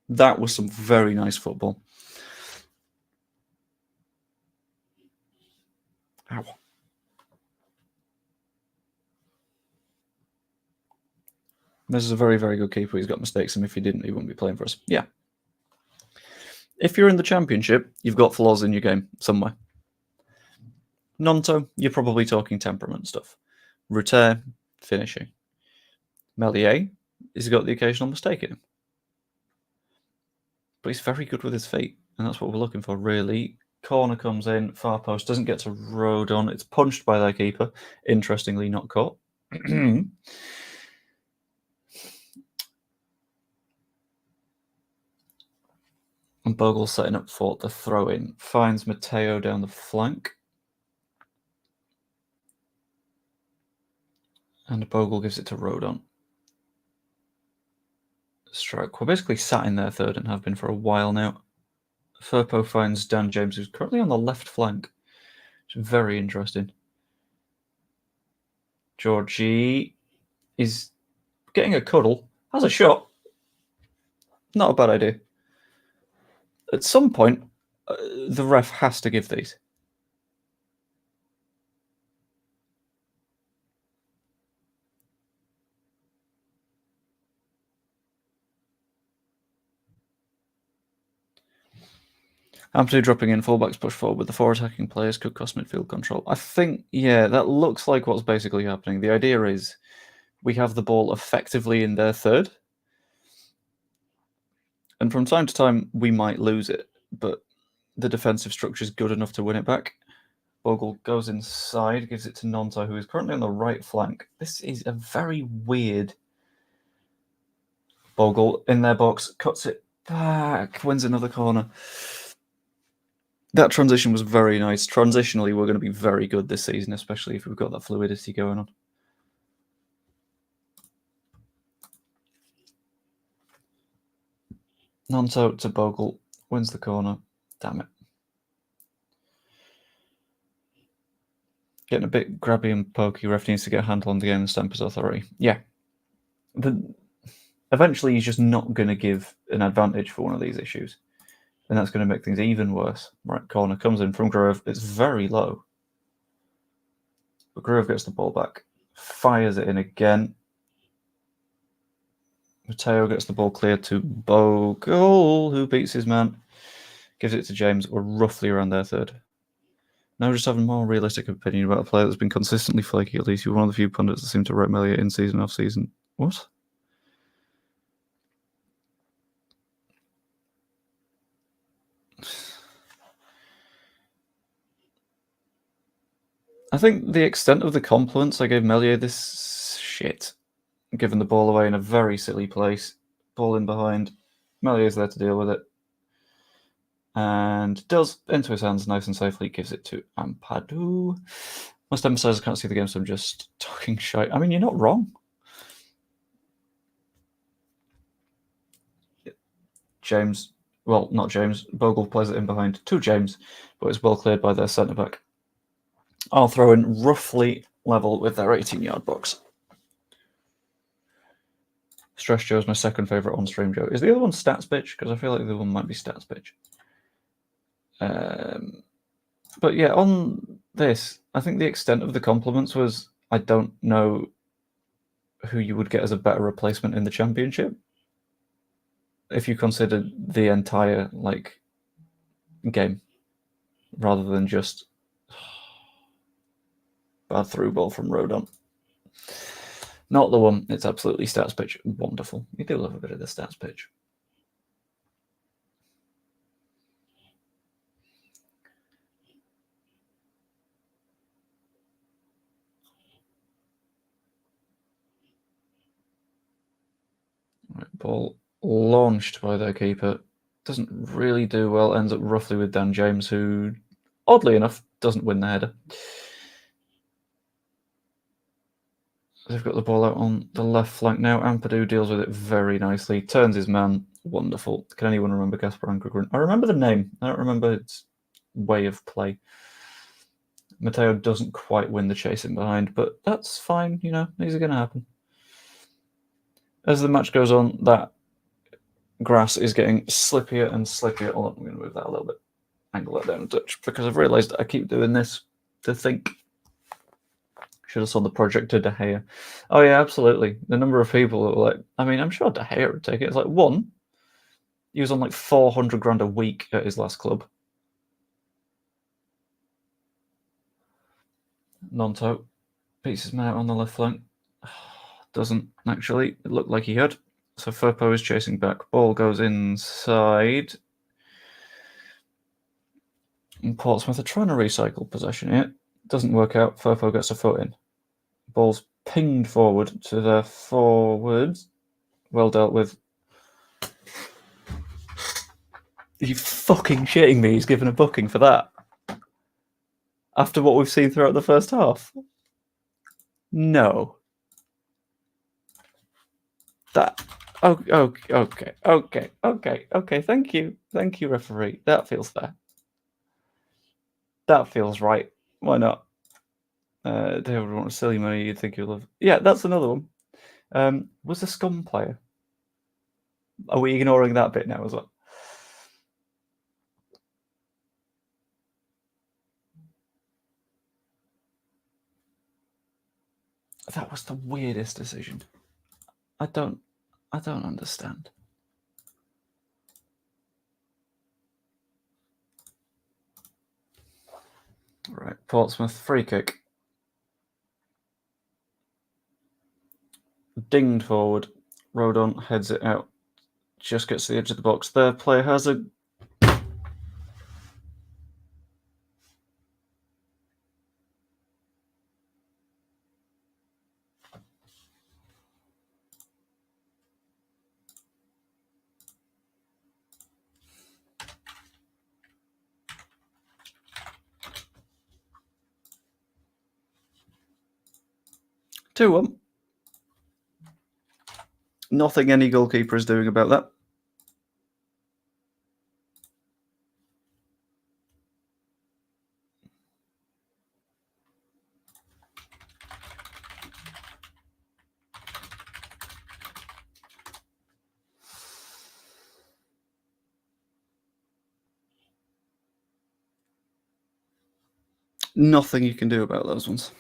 That was some very nice football. Ow. This is a very, very good keeper. He's got mistakes, and if he didn't, he wouldn't be playing for us. Yeah. If you're in the Championship, you've got flaws in your game somewhere. Nonto, you're probably talking temperament stuff. Ruter, finishing. Melier, he's got the occasional mistake in him. But he's very good with his feet, and that's what we're looking for, really. Corner comes in, far post, doesn't get to Rodon. It's punched by their keeper. Interestingly, not caught. And Bogle setting up for the throw-in. Finds Mateo down the flank. And Bogle gives it to Rodon. Stroke. We're basically sat in their third and have been for a while now. Firpo finds Dan James, who's currently on the left flank. It's very interesting. Georgie is getting a cuddle. Has a shot. Not a bad idea. At some point, the ref has to give these. Ampadu dropping in, fullbacks push forward with the 4 attacking players could cost midfield control. I think, yeah, that looks like what's basically happening. The idea is we have the ball effectively in their third. And from time to time, we might lose it, but the defensive structure is good enough to win it back. Bogle goes inside, gives it to Nonto, who is currently on the right flank. This is a very weird... Bogle in their box, cuts it back, wins another corner. That transition was very nice. Transitionally, we're going to be very good this season, especially if we've got that fluidity going on. Nonto to Bogle. Wins the corner. Damn it. Getting a bit grabby and pokey. Ref needs to get a handle on the game and stamp his authority. Yeah. Eventually, he's just not going to give an advantage for one of these issues. And that's going to make things even worse. Right corner comes in from Grove. It's very low. But Grove gets the ball back. Fires it in again. Mateo gets the ball cleared to Bogle, who beats his man. Gives it to James. We're roughly around their third. Now just having a more realistic opinion about a player that's been consistently flaky, at least you're one of the few pundits that seem to rate Melia in season off season. What? I think the extent of the compliments I gave Melier this shit, giving the ball away in a very silly place, ball in behind, Melier's there to deal with it, and does into his hands nice and safely, gives it to Ampadu. Must emphasize I can't see the game, so I'm just talking shite. I mean, you're not wrong. James, well, not James, Bogle plays it in behind to James, but it's well cleared by their centre-back. I'll throw in roughly level with their 18-yard box. Stress Joe is my second favourite on-stream Joe. Is the other one Stats Bitch? Because I feel like the other one might be Stats Bitch. But yeah, on this, I think the extent of the compliments was, I don't know who you would get as a better replacement in the Championship. If you consider the entire game, rather than just bad through ball from Rodon. Not the one. It's absolutely Stats Pitch. Wonderful. You do love a bit of the Stats Pitch. Right, ball launched by their keeper. Doesn't really do well. Ends up roughly with Dan James, who, oddly enough, doesn't win the header. They've got the ball out on the left flank now. Ampadu deals with it very nicely. Turns his man. Wonderful. Can anyone remember Gaspar Ankergren? I remember the name. I don't remember its way of play. Mateo doesn't quite win the chasing behind, but that's fine. You know, these are going to happen. As the match goes on, that grass is getting slippier and slippier. Oh, I'm going to move that a little bit. Angle that down a touch, because I've realised I keep doing this to think. Should have sold the project to De Gea. Oh yeah, absolutely. The number of people that were like, I mean, I'm sure De Gea would take it. It's like, one, he was on like 400 grand a week at his last club. Nonto beats his man out on the left flank. Doesn't actually. It looked like he had. So Firpo is chasing back. Ball goes inside. And Portsmouth are trying to recycle possession here. Doesn't work out. Firpo gets a foot in. Ball's pinged forward to their forwards. Well dealt with. Are you fucking shitting me? He's given a booking for that. After what we've seen throughout the first half? No. That. Oh, okay. Thank you, referee. That feels fair. That feels right. Why not? They would want silly money. You'd think you'll love. Yeah, that's another one. Was the Scum player? Are we ignoring that bit now as well? That was the weirdest decision. I don't understand. Right, Portsmouth free kick. Dinged forward. Rodon heads it out. Just gets to the edge of the box. Their player has a. 2-1. Nothing any goalkeeper is doing about that. Nothing you can do about those ones.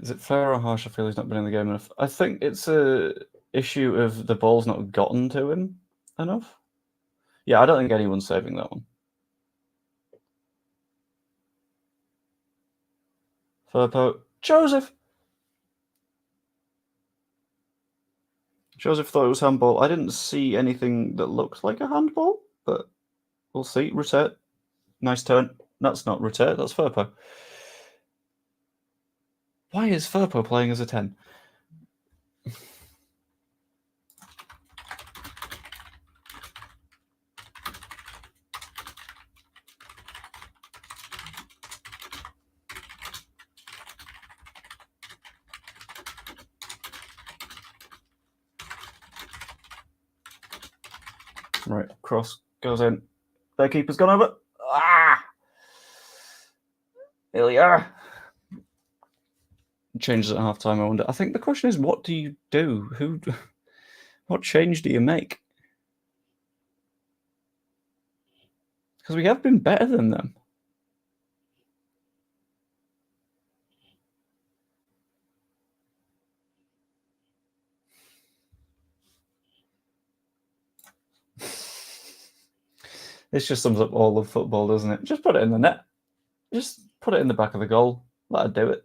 Is it fair or harsh? I feel he's not been in the game enough. I think it's a issue of the ball's not gotten to him enough. Yeah, I don't think anyone's saving that one. Firpo. Joseph thought it was handball. I didn't see anything that looked like a handball, but we'll see. Rotate. Nice turn. That's not rotate, that's Firpo. Why is Firpo playing as a 10? Right, cross goes in. Their keeper's gone over. Ah! Here we are. Changes at half time, I wonder. I think the question is, what do you do? What change do you make? Because we have been better than them. This just sums up all of football, doesn't it? Just put it in the net. Just put it in the back of the goal. Let her do it.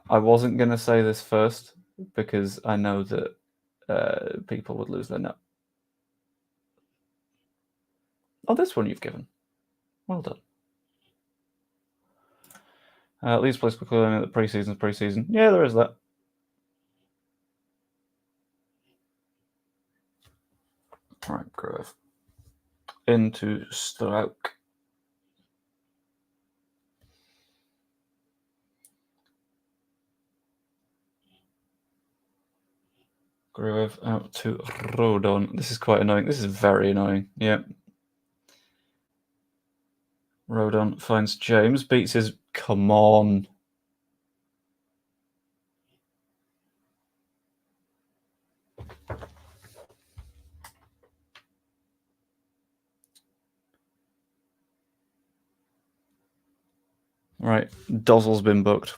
I wasn't going to say this first because I know that people would lose their nut. Oh, this one you've given. Well done. Leeds plays quickly learning that pre-season's pre-season. Yeah, there is that. Right, Grove. Into Stroke. Grove out to Rodon. This is quite annoying. This is very annoying. Yeah. Rodon finds James, beats his... Come on. Right, Dozzle's been booked.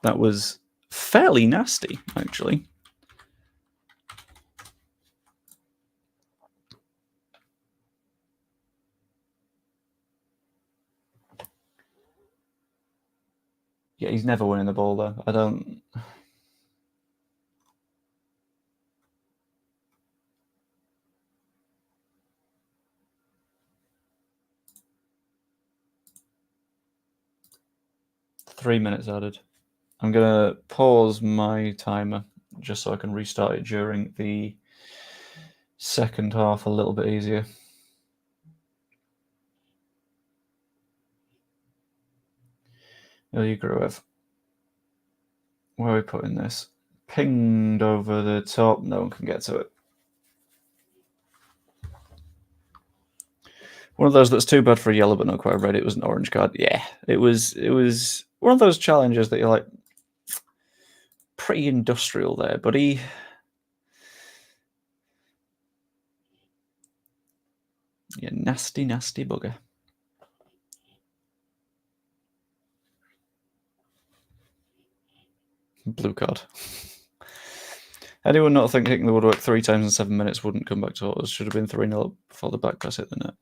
That was fairly nasty, actually. Yeah, he's never winning the ball, though. I don't... Three minutes added. I'm going to pause my timer just so I can restart it during the second half a little bit easier. Ilya Gruev. Where are we putting this? Pinged over the top. No one can get to it. One of those that's too bad for a yellow but not quite red. It was an orange card. Yeah, it was one of those challenges that you're like, pretty industrial there, buddy. You nasty, nasty bugger. Blue card. Anyone not thinking the woodwork 3 times in 7 minutes wouldn't come back to us. Should have been 3-0 before the back pass hit the net.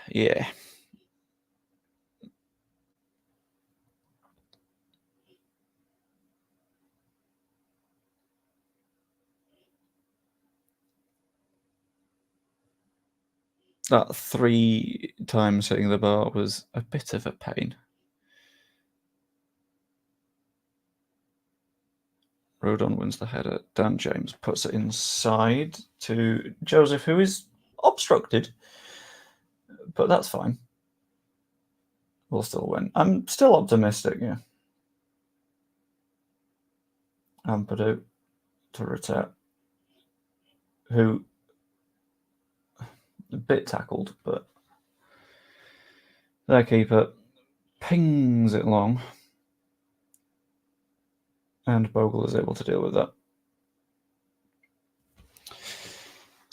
Yeah. That 3 times hitting the bar was a bit of a pain. Rodon wins the header. Dan James puts it inside to Joseph, who is obstructed, but that's fine. We'll still win. I'm still optimistic, yeah. Ampadu to Ratet, who a bit tackled, but their keeper pings it long, and Bogle is able to deal with that.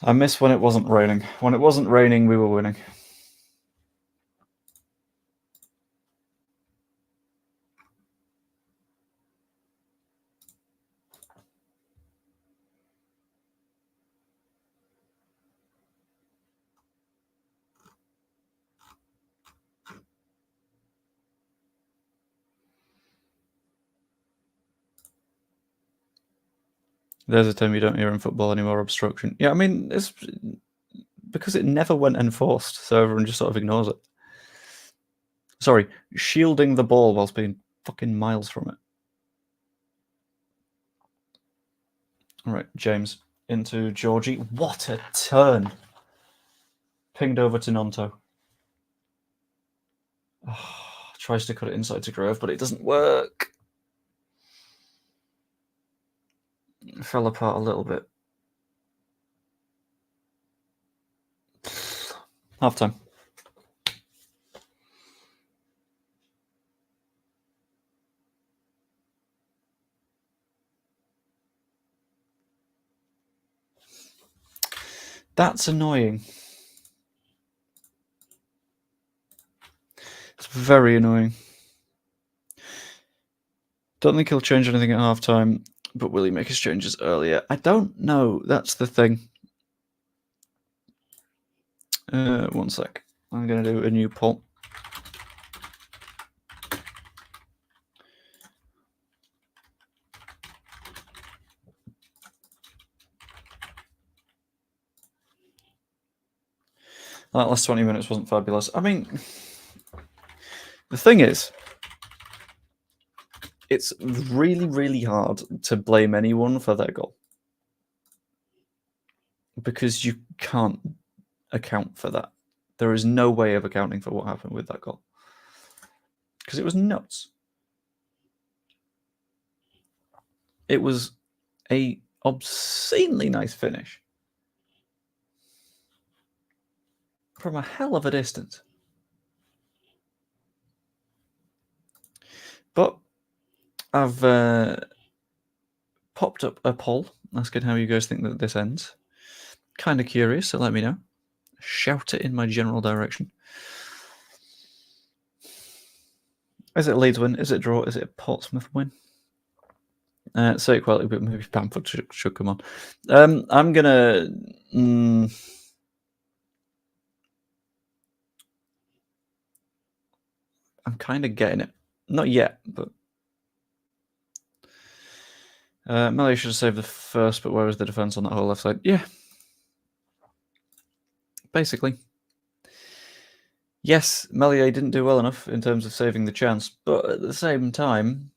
I miss when it wasn't raining. When it wasn't raining, we were winning. There's a term you don't hear in football anymore, obstruction. Yeah, I mean, it's because it never went enforced, so everyone just sort of ignores it. Sorry, shielding the ball whilst being fucking miles from it. All right, James into Georgie. What a turn. Pinged over to Nonto. Oh, tries to cut it inside to Grove, but it doesn't work. It fell apart a little bit. Half time. That's annoying. It's very annoying. Don't think he'll change anything at half time, but will he make his changes earlier? I don't know. That's the thing. 1 sec. I'm going to do a new poll. That last 20 minutes wasn't fabulous. I mean, the thing is, it's really, really hard to blame anyone for their goal. Because you can't account for that. There is no way of accounting for what happened with that goal. Because it was nuts. It was a obscenely nice finish. From a hell of a distance. But I've popped up a poll asking how you guys think that this ends. Kind of curious, so let me know. Shout it in my general direction. Is it a Leeds win? Is it a draw? Is it a Portsmouth win? Say it quietly, but maybe Bamford should come on. I'm going to... I'm kind of getting it. Not yet, but... Melee should have saved the first, but where was the defence on that whole left side? Yeah. Basically. Yes, Melier didn't do well enough in terms of saving the chance, but at the same time,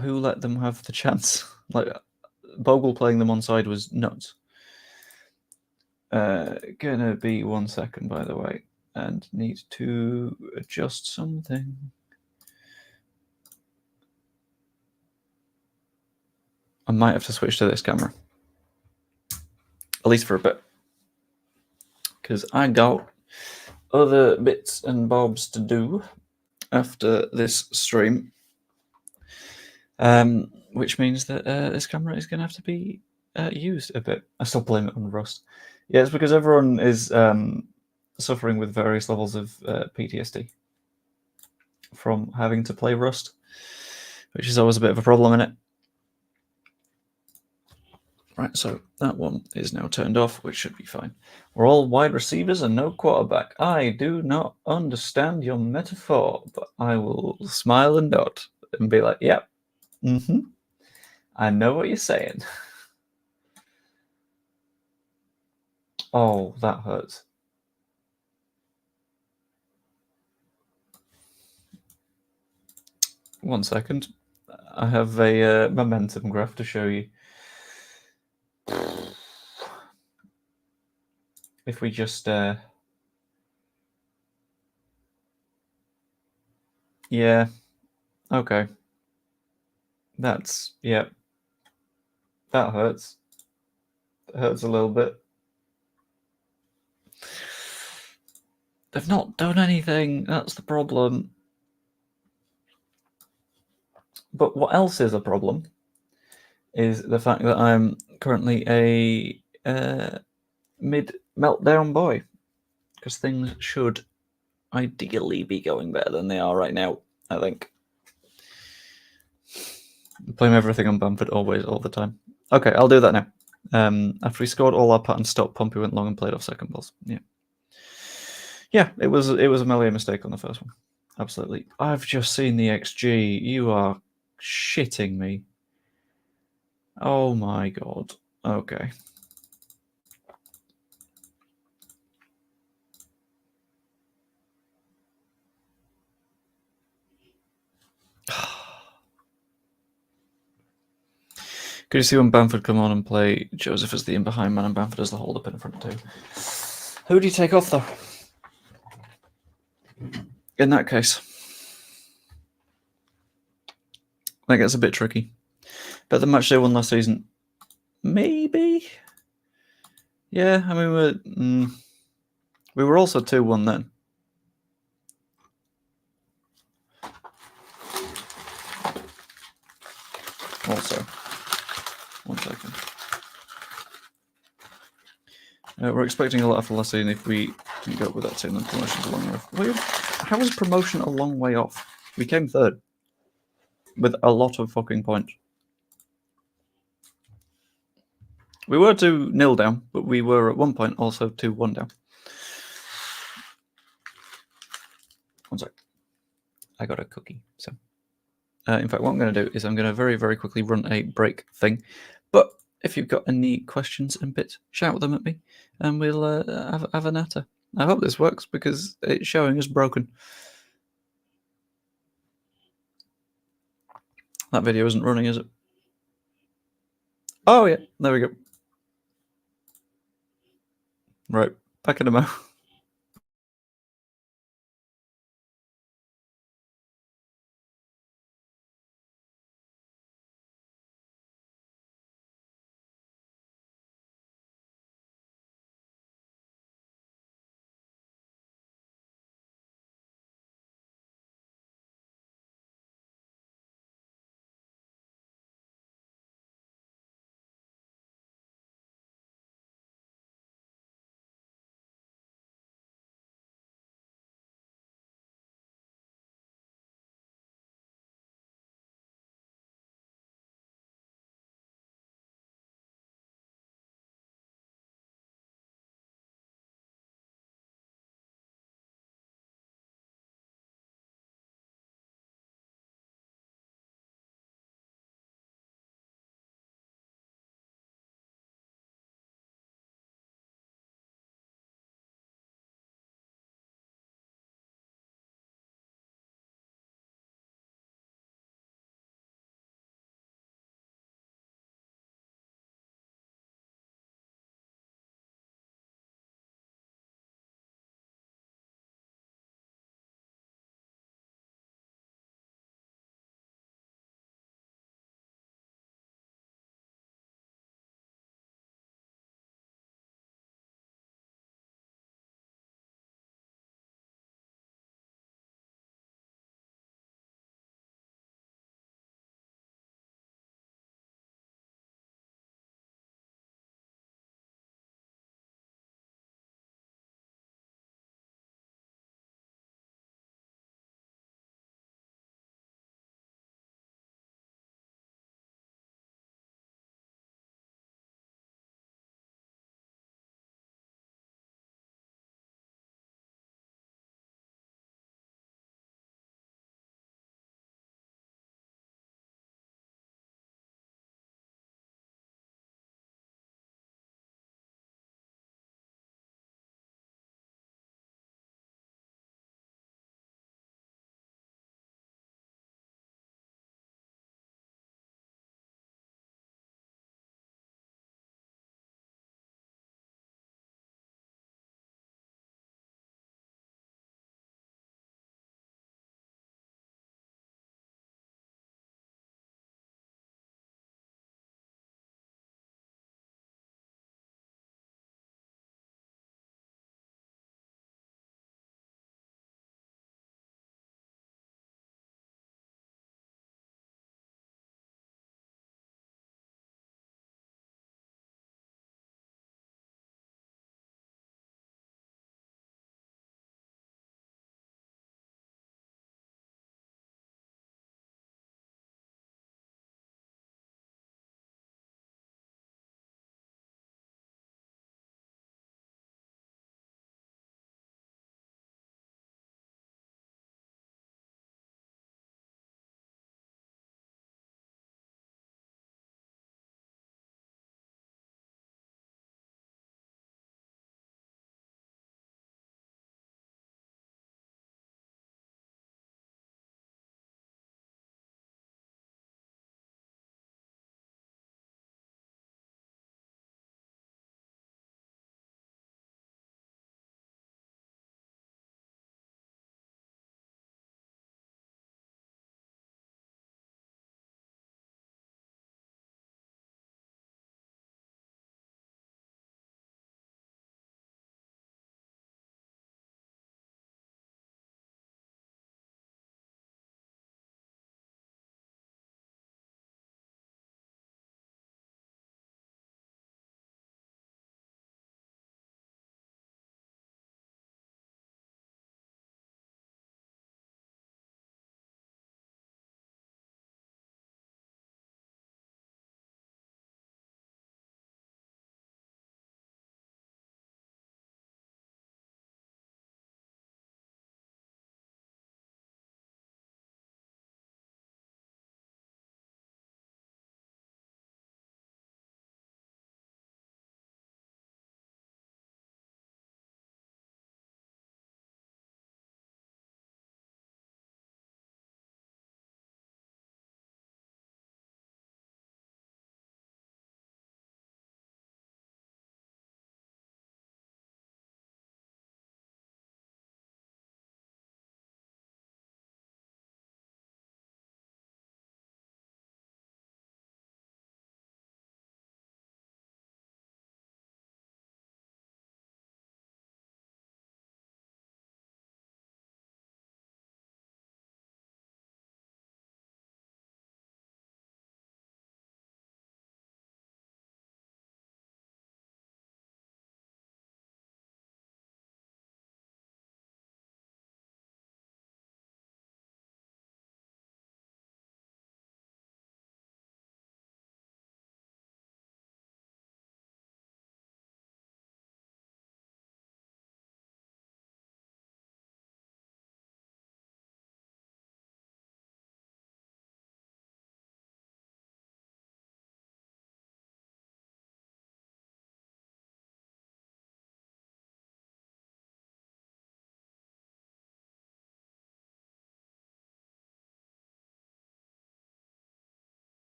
who let them have the chance? Like, Bogle playing them onside was nuts. Gonna be 1 second, by the way, and need to adjust something. I might have to switch to this camera. At least for a bit. Because I got other bits and bobs to do after this stream. Which means that this camera is going to have to be used a bit. I still blame it on Rust. Yeah, it's because everyone is suffering with various levels of PTSD from having to play Rust, which is always a bit of a problem, isn't it? Right, so that one is now turned off, which should be fine. We're all wide receivers and no quarterback. I do not understand your metaphor, but I will smile and nod and be like, yep, I know what you're saying. Oh, that hurts. One second. I have a momentum graph to show you. If we just... yeah, okay. That's... yeah. That hurts. It hurts a little bit. They've not done anything. That's the problem. But what else is a problem is the fact that I'm currently a mid-meltdown boy, because things should ideally be going better than they are right now, I think. Blame everything on Bamford, always, all the time. Okay, I'll do that now. After we scored all our patterns stopped, Pompey went long and played off second balls. Yeah, it was a melee mistake on the first one. Absolutely. I've just seen the XG. You are shitting me. Oh my god. Okay. Could you see when Bamford come on and play Joseph as the in behind man and Bamford as the hold up in front too? Who do you take off though? In that case, that gets a bit tricky. But the match they won last season, maybe. Yeah, I mean we were also 2-1 then. Also, one second. We're expecting a lot for last season if we can go up with that team. Then promotion's a long way off. How is promotion a long way off? We came third with a lot of fucking points. We were 2-0 down, but we were at one point also 2-1 down. One sec. I got a cookie. So, in fact, what I'm going to do is I'm going to very, very quickly run a break thing. But if you've got any questions and bits, shout them at me, and we'll have a natter. I hope this works because it's showing us broken. That video isn't running, is it? Oh yeah, there we go. Right, back in a moment.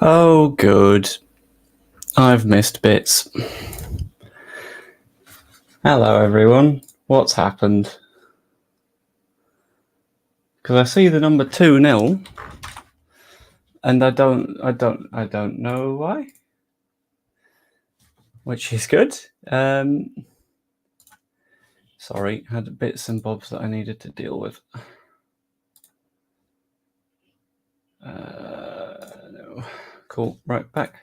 Oh, good. I've missed bits. Hello, everyone. What's happened? Because I see the number 2-0, and I don't know why. Which is good. Sorry, had bits and bobs that I needed to deal with. No. Cool. Right, back.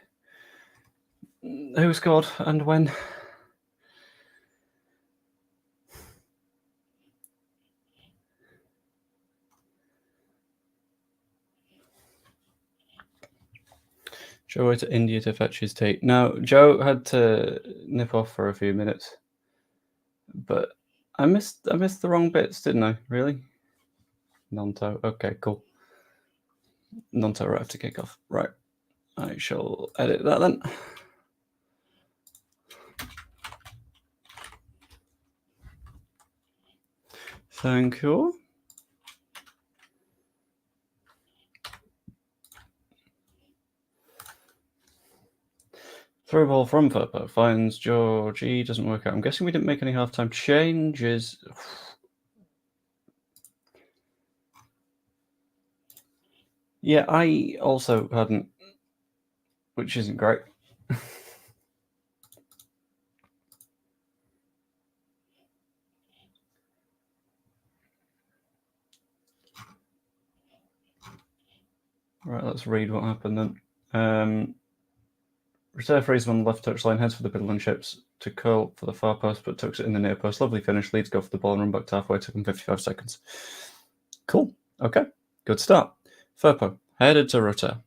Who scored and when? Joe went to India to fetch his tea. No, Joe had to nip off for a few minutes, but I missed the wrong bits, didn't I? Really? Nonto. Okay, cool. Nonto right after kickoff. Right. I shall edit that then. Thank you. Throw ball from Farke. Finds Georgie. Doesn't work out. I'm guessing we didn't make any halftime changes. Yeah, I also hadn't, which isn't great. Right, let's read what happened then. Reserve Fraser on the left touchline, heads for the middle and chips to curl for the far post, but tucks it in the near post. Lovely finish. Leeds go for the ball and run back to halfway. Took him 55 seconds. Cool. Okay. Good start. Farke headed to Rutter.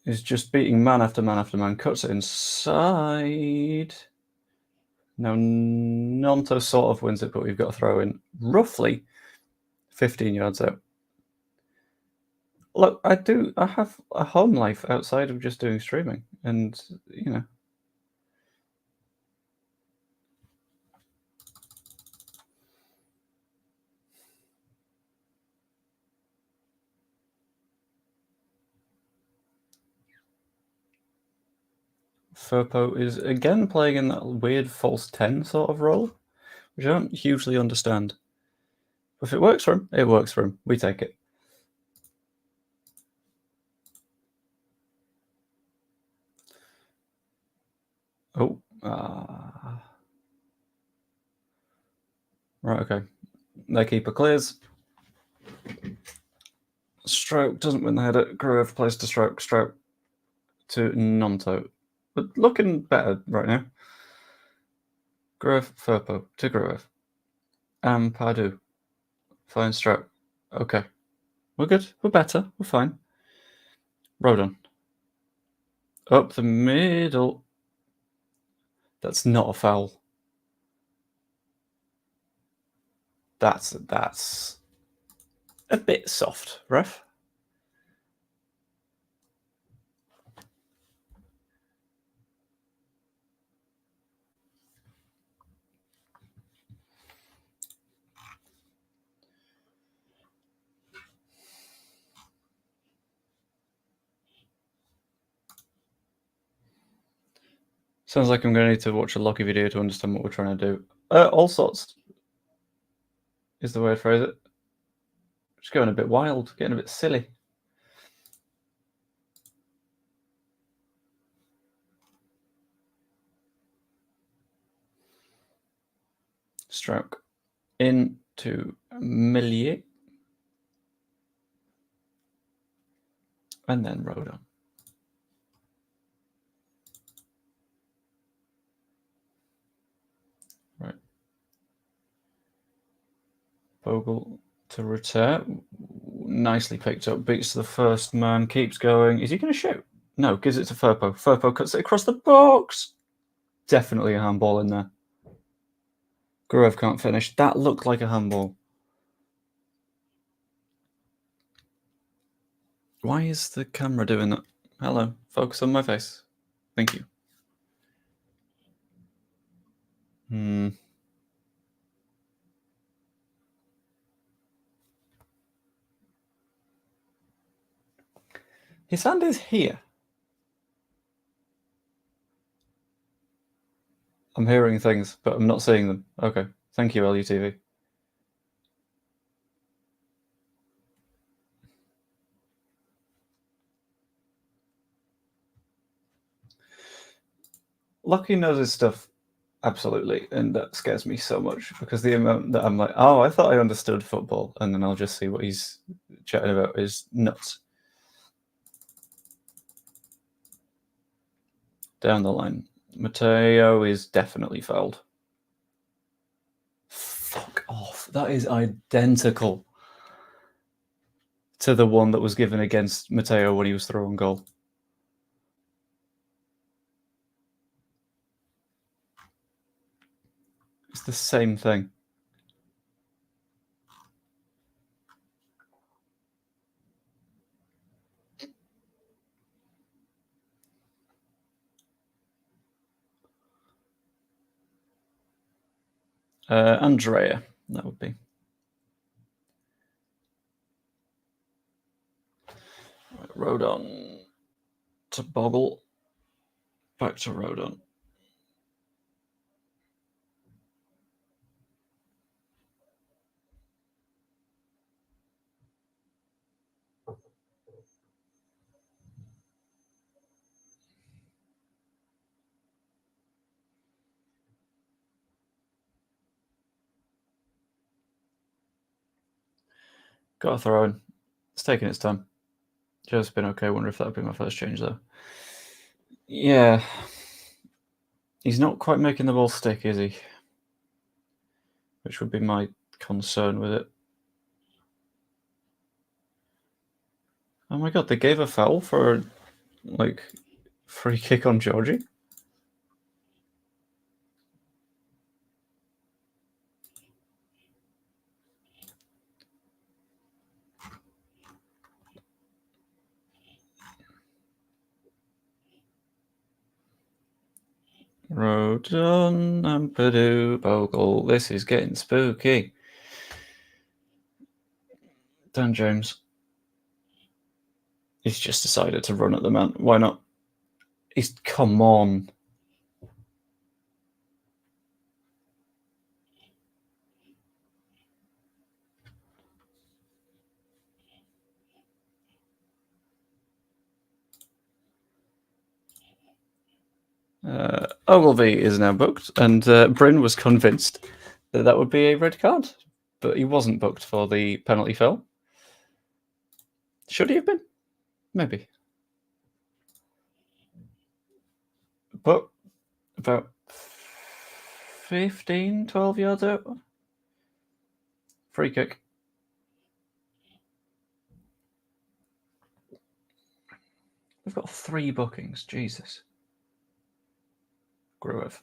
Is just beating man after man after man. Cuts it inside. Now, Nonto sort of wins it, but we've got to throw in roughly 15 yards out. Look, I have a home life outside of just doing streaming, and, you know. Furpo is again playing in that weird false 10 sort of role, which I don't hugely understand. But if it works for him, it works for him. We take it. Oh. Right, okay. Their keeper clears. Stroke doesn't win the header. Gruev plays to Stroke. Stroke to Nonto. But looking better right now. Gruev, Furpo to Gruev. Padu. Fine Stroke. Okay. We're good. We're better. We're fine. Rodon. Up the middle. That's not a foul. That's a bit soft, ref. Sounds like I'm going to need to watch a Lockie video to understand what we're trying to do. All sorts is the way to phrase it. Just going a bit wild, getting a bit silly. Stroke into Millier. And then Rodon. Right. Bogle to return. Nicely picked up. Beats the first man. Keeps going. Is he going to shoot? No, gives it to Furpo. Furpo cuts it across the box. Definitely a handball in there. Gruev can't finish. That looked like a handball. Why is the camera doing that? Hello. Focus on my face. Thank you. His hand is here. I'm hearing things, but I'm not seeing them. Okay. Thank you, LUTV. Lucky knows his stuff, absolutely, and that scares me so much because the amount that I'm like, oh, I thought I understood football, and then I'll just see what he's chatting about is nuts. Down the line. Mateo is definitely fouled. Fuck off. That is identical to the one that was given against Mateo when he was throwing goal. It's the same thing. Andrea, that would be. Right, Rodon to Boggle. Back to Rodon. Got a throw in. It's taking its time. Just been okay. Wonder if that would be my first change, though. Yeah. He's not quite making the ball stick, is he? Which would be my concern with it. Oh my god, they gave a foul for, like, free kick on Georgie? Rodon and Purdue Bogle. This is getting spooky. Dan James. He's just decided to run at the man. Why not? Come on. Ogilvy is now booked, and Bryn was convinced that that would be a red card, but he wasn't booked for the penalty foul. Should he have been? Maybe. But about 15, 12 yards out. Free kick. We've got 3 bookings. Jesus. Gruev.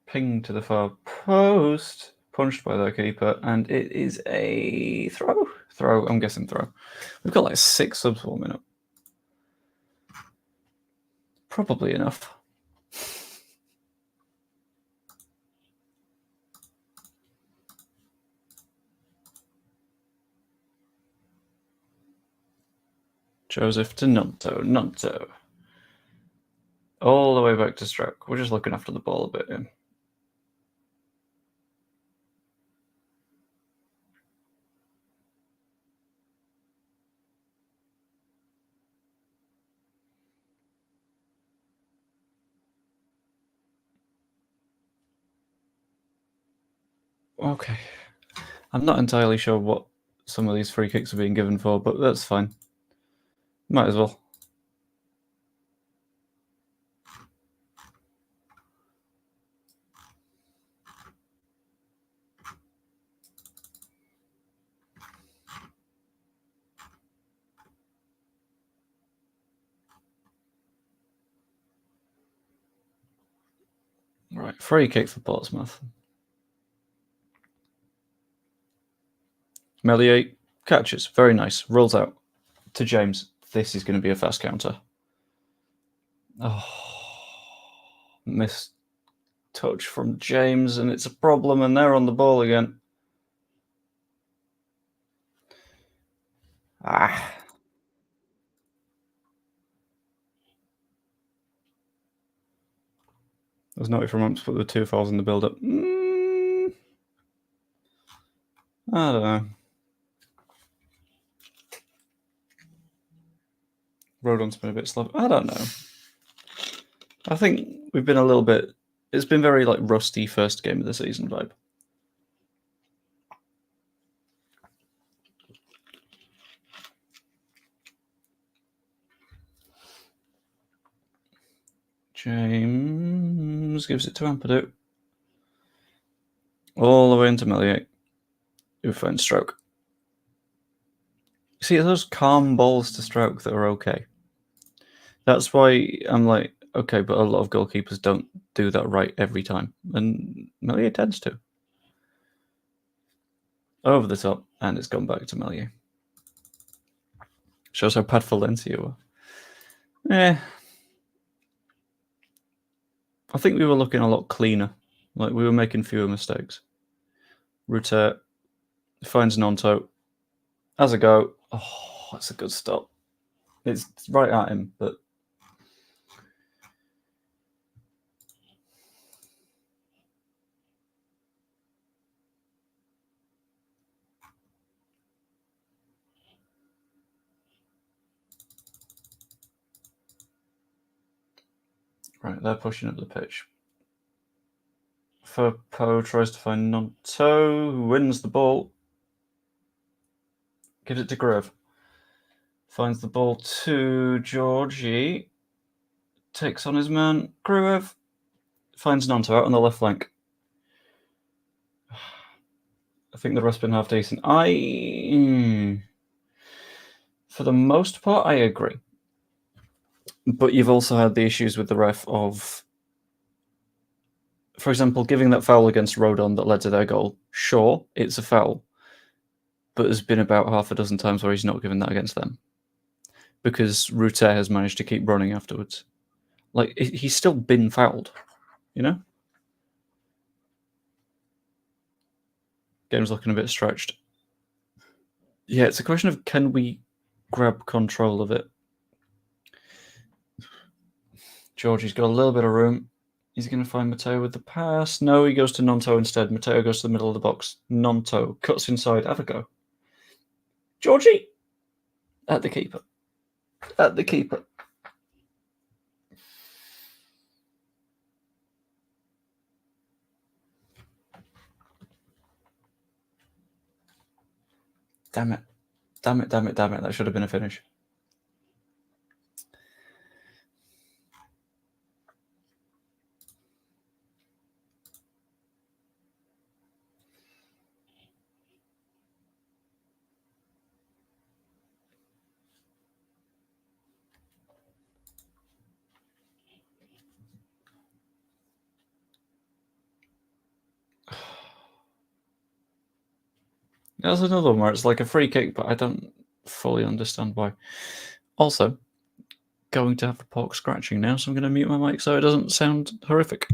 Ping to the far post. Punched by the keeper. And it is a throw. Throw. I'm guessing throw. We've got like 6 subs warming up. Probably enough. Joseph to Nonto. Nonto. All the way back to Stroke. We're just looking after the ball a bit here. Okay. I'm not entirely sure what some of these free kicks are being given for, but that's fine. Might as well. Right, free kick for Portsmouth. Melier catches, very nice, rolls out to James. This is going to be a fast counter. Oh, missed touch from James, and it's a problem, and they're on the ball again. Ah. There's no from months, but the 2 fouls in the build-up. I don't know. Rodon's been a bit slow. I don't know. I think we've been a little bit. It's been very like rusty first game of the season vibe. James gives it to Ampadu. All the way into Melier, who finds Stroke. See, those calm balls to Stroke that are okay. That's why I'm like, okay, but a lot of goalkeepers don't do that right every time. And Melier tends to. Over the top, and it's gone back to Melier. Shows how bad Valencia were. I think we were looking a lot cleaner. Like, we were making fewer mistakes. Ruter finds Nonto. Has a go. Oh, that's a good stop. It's right at him, but... Right, they're pushing up the pitch. Furpo tries to find Nonto, who wins the ball. Gives it to Grove. Finds the ball to Georgie. Takes on his man. Gruev finds Nonto out on the left flank. I think the rest been half decent. For the most part, I agree. But you've also had the issues with the ref of, for example, giving that foul against Rodon that led to their goal. Sure, it's a foul, but there's been about half a dozen times where he's not given that against them because Ruter has managed to keep running afterwards. Like, he's still been fouled, you know? Game's looking a bit stretched. Yeah, it's a question of can we grab control of it? Georgie's got a little bit of room. He's going to find Matteo with the pass. No, he goes to Nonto instead. Matteo goes to the middle of the box. Nonto cuts inside. Have a go. Georgie! At the keeper. At the keeper. Damn it. Damn it, damn it, damn it. That should have been a finish. There's another one where it's like a free kick, but I don't fully understand why. Also, going to have a pork scratching now, so I'm going to mute my mic so it doesn't sound horrific.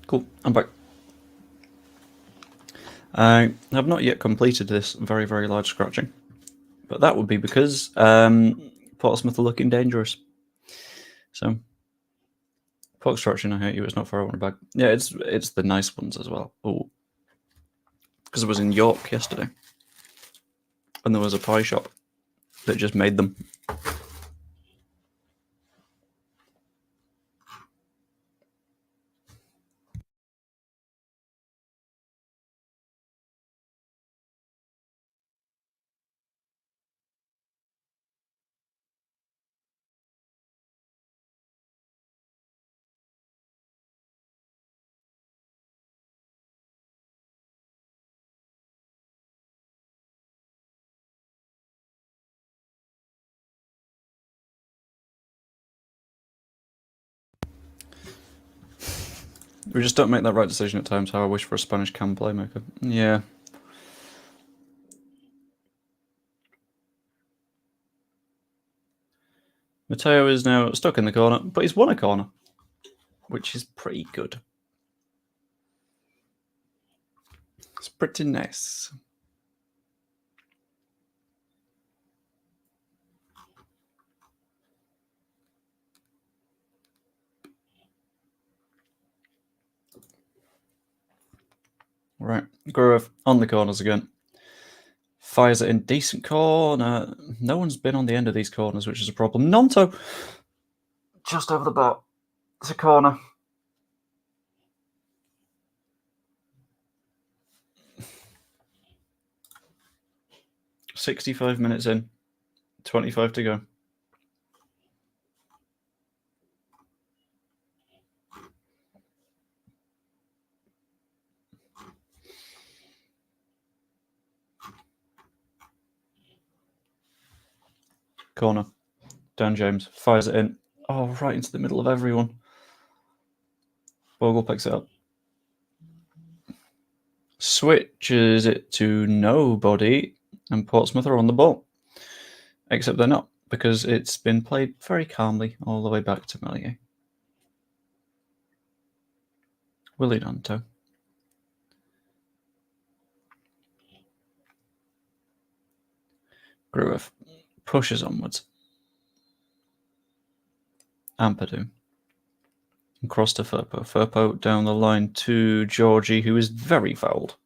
Cool, I'm back. I have not yet completed this very, very large scratching, but that would be because Portsmouth are looking dangerous. So, pork scratching, I hate you, it's not far, I want it back. Yeah, it's the nice ones as well. Oh, because I was in York yesterday, and there was a pie shop that just made them. We just don't make that right decision at times, how I wish for a Spanish cam playmaker. Yeah. Mateo is now stuck in the corner, but he's won a corner, which is pretty good. It's pretty nice. Right, Gruev on the corners again. Fires it in, decent corner. No one's been on the end of these corners, which is a problem. Nonto, just over the bar. It's a corner. "65 minutes in, 25 to go." Corner. Dan James fires it in. Oh, right into the middle of everyone. Bogle picks it up. Switches it to nobody, and Portsmouth are on the ball. Except they're not, because it's been played very calmly all the way back to Melier. Willie Nanto. Gruev pushes onwards. Ampadu. And cross to Firpo. Firpo down the line to Georgie, who is very fouled.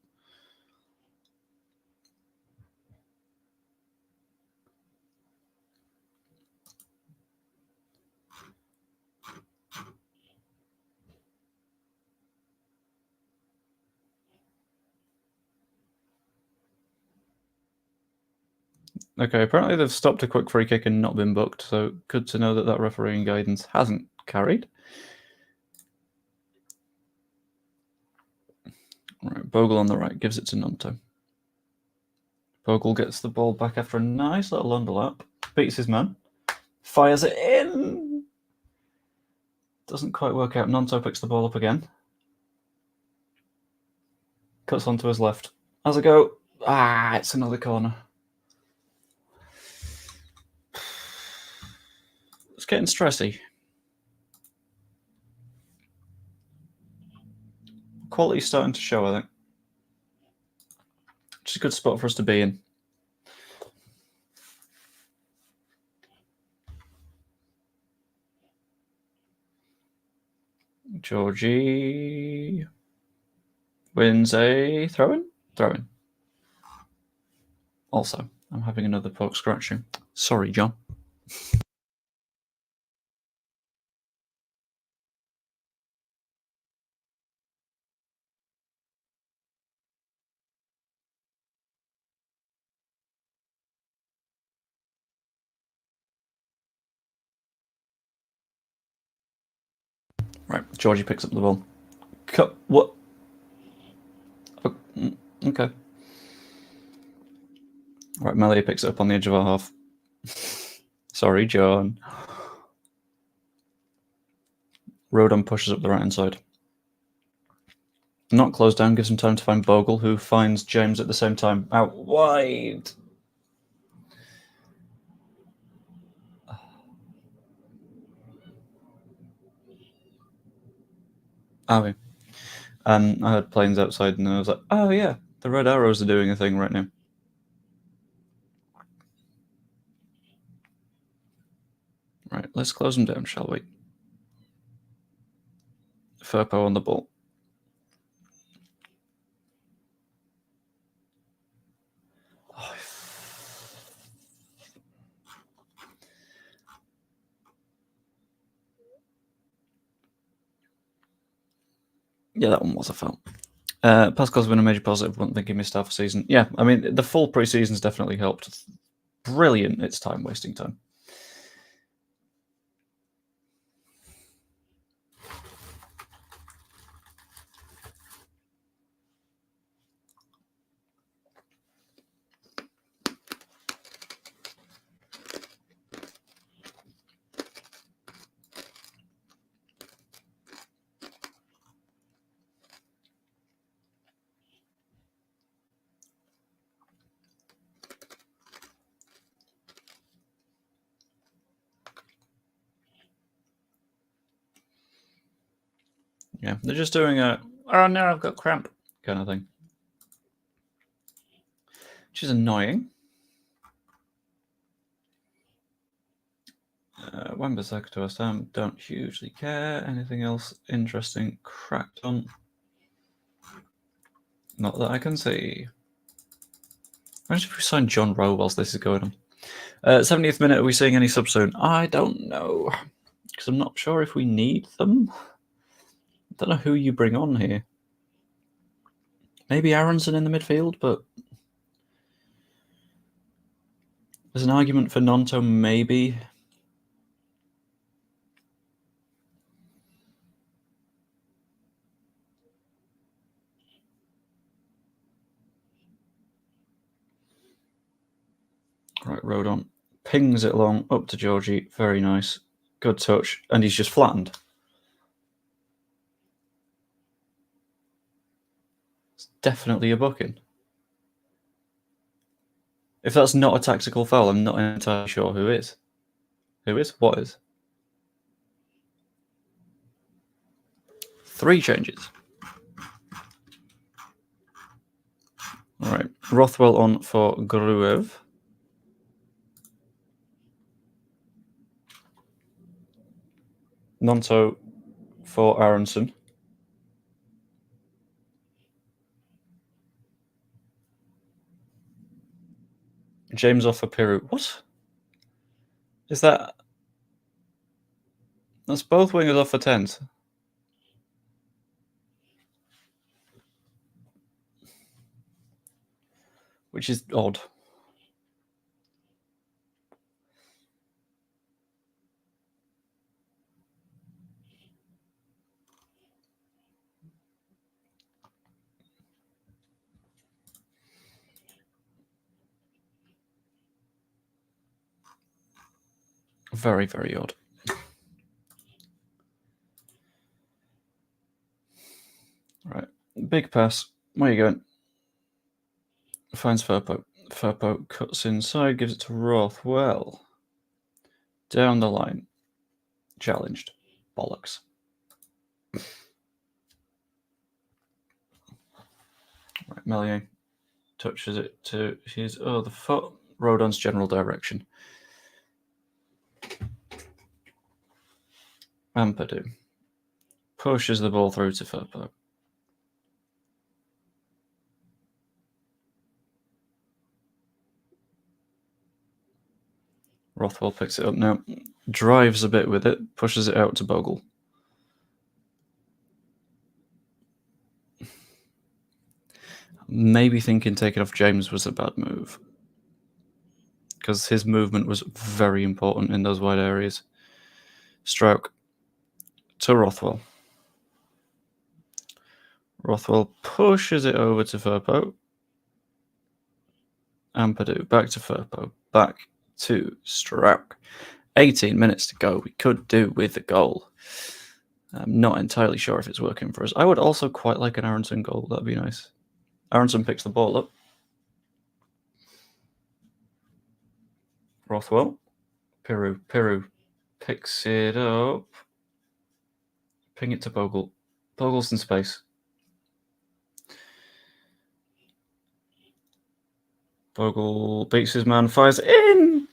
Okay, apparently they've stopped a quick free kick and not been booked, so good to know that that refereeing guidance hasn't carried. Right, Bogle on the right, gives it to Nanto. Bogle gets the ball back after a nice little underlap, beats his man, fires it in. Doesn't quite work out. Nanto picks the ball up again. Cuts onto his left. Has a go. It's another corner. It's getting stressy. Quality's starting to show, I think. Which is a good spot for us to be in. Georgie wins a throw-in? Throw-in. Also, I'm having another poke scratching. Sorry, John. Right, Georgie picks up the ball. What? Okay. Right, Melia picks it up on the edge of our half. Sorry, John. Rodon pushes up the right-hand side. Not closed down, gives him time to find Bogle, who finds James at the same time. Out wide. Oh, and I heard planes outside, and I was like, oh yeah, the red arrows are doing a thing right now. Right, let's close them down, shall we? Firpo on the ball. Yeah, that one was a foul. Pascal's been a major positive. Wouldn't think he missed half a season. Yeah, I mean, the full pre-season's definitely helped. Brilliant. It's time wasting time. Yeah, they're just doing a, oh no, I've got cramp kind of thing. Which is annoying. Wan-Bissaka to West Ham, don't hugely care. Anything else interesting cracked on? Not that I can see. Imagine if we sign John Rowe whilst this is going on. 70th minute, are we seeing any subs soon? I don't know. Because I'm not sure if we need them. I don't know who you bring on here. Maybe Aronson in the midfield, but there's an argument for Nonto, maybe. Right, Rodon pings it along up to Georgie. Very nice. Good touch. And he's just flattened. It's definitely a booking. If that's not a tactical foul, I'm not entirely sure who is. Who is? What is? 3 changes. All right. Rothwell on for Gruev. Nonto for Aronson. James off for Peru. What? Is that... That's both wingers off for 10s. Which is odd. Very, very odd. Right. Big pass. Where are you going? Finds Firpo. Firpo cuts inside, gives it to Rothwell. Down the line. Challenged. Bollocks. Right, Melier touches it to his other foot. Rodon's general direction. Ampadu pushes the ball through to Firpo. Rothwell picks it up now, drives a bit with it, pushes it out to Bogle. Maybe thinking taking off James was a bad move, because his movement was very important in those wide areas. Stroke to Rothwell. Rothwell pushes it over to Firpo. Ampadu back to Firpo. Back to Stroke. 18 minutes to go. We could do with a goal. I'm not entirely sure if it's working for us. I would also quite like an Aronson goal. That'd be nice. Aronson picks the ball up. Rothwell. Peru picks it up. Ping it to Bogle. Bogle's in space. Bogle beats his man, fires in!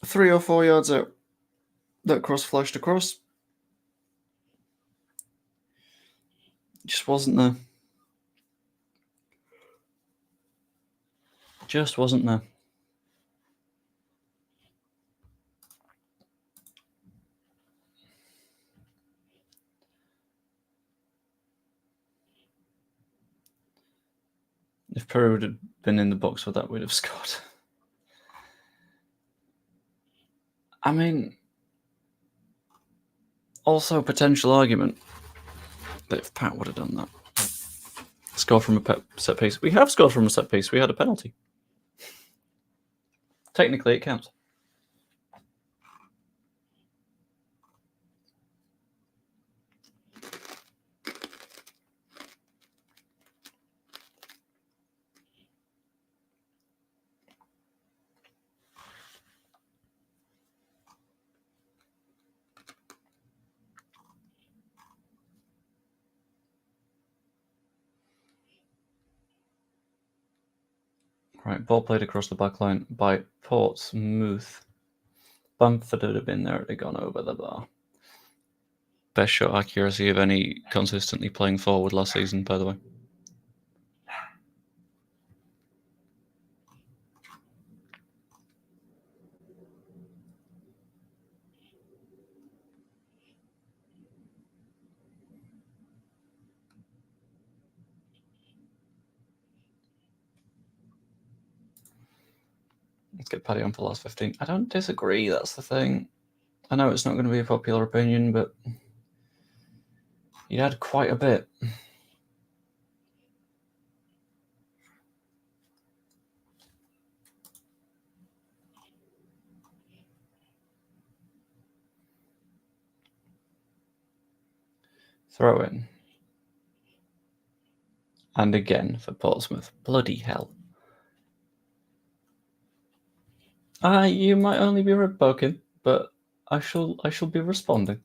Three or 4 yards out. That cross flashed across. Just wasn't there. Just wasn't there. If Peru had been in the box for that, we'd have scored. I mean, also a potential argument that if Pat would have done that, score from a set piece. We have scored from a set piece. We had a penalty. Technically, it counts. Right, ball played across the back line by Portsmouth. Bamford would have been there, it had gone over the bar. Best shot accuracy of any consistently playing forward last season, by the way. Let's get Paddy on for the last 15. I don't disagree, that's the thing. I know it's not going to be a popular opinion, but he had quite a bit. Throw in. And again for Portsmouth. Bloody hell. You might only be rib poking, but I shall be responding.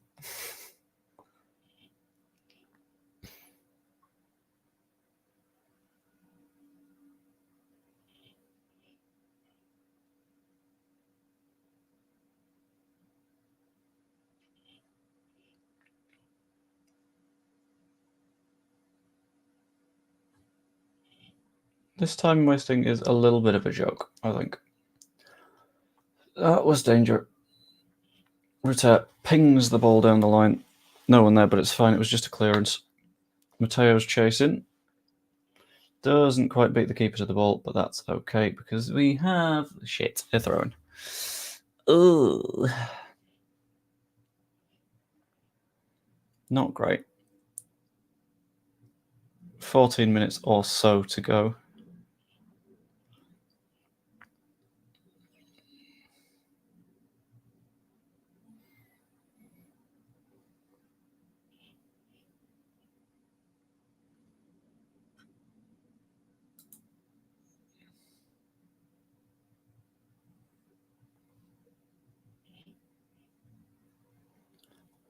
This time wasting is a little bit of a joke, I think. That was danger. Rutter pings the ball down the line. No one there, but it's fine. It was just a clearance. Mateo's chasing. Doesn't quite beat the keeper to the ball, but that's okay because we have shit. They're throwing. Ooh. Not great. 14 minutes or so to go.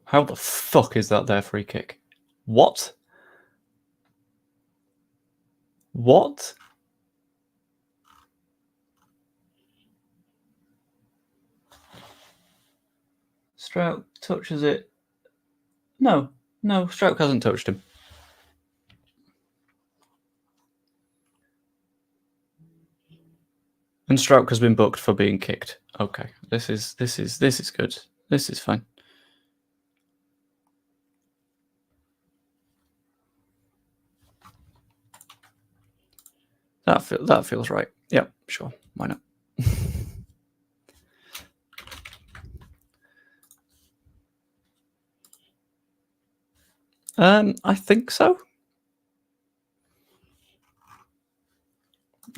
How the fuck is that their free kick? What? What? Strout touches it. No, Strout hasn't touched him. And Strout has been booked for being kicked. Okay, this is good. This is fine. That feels right. Yep, sure. Why not? I think so.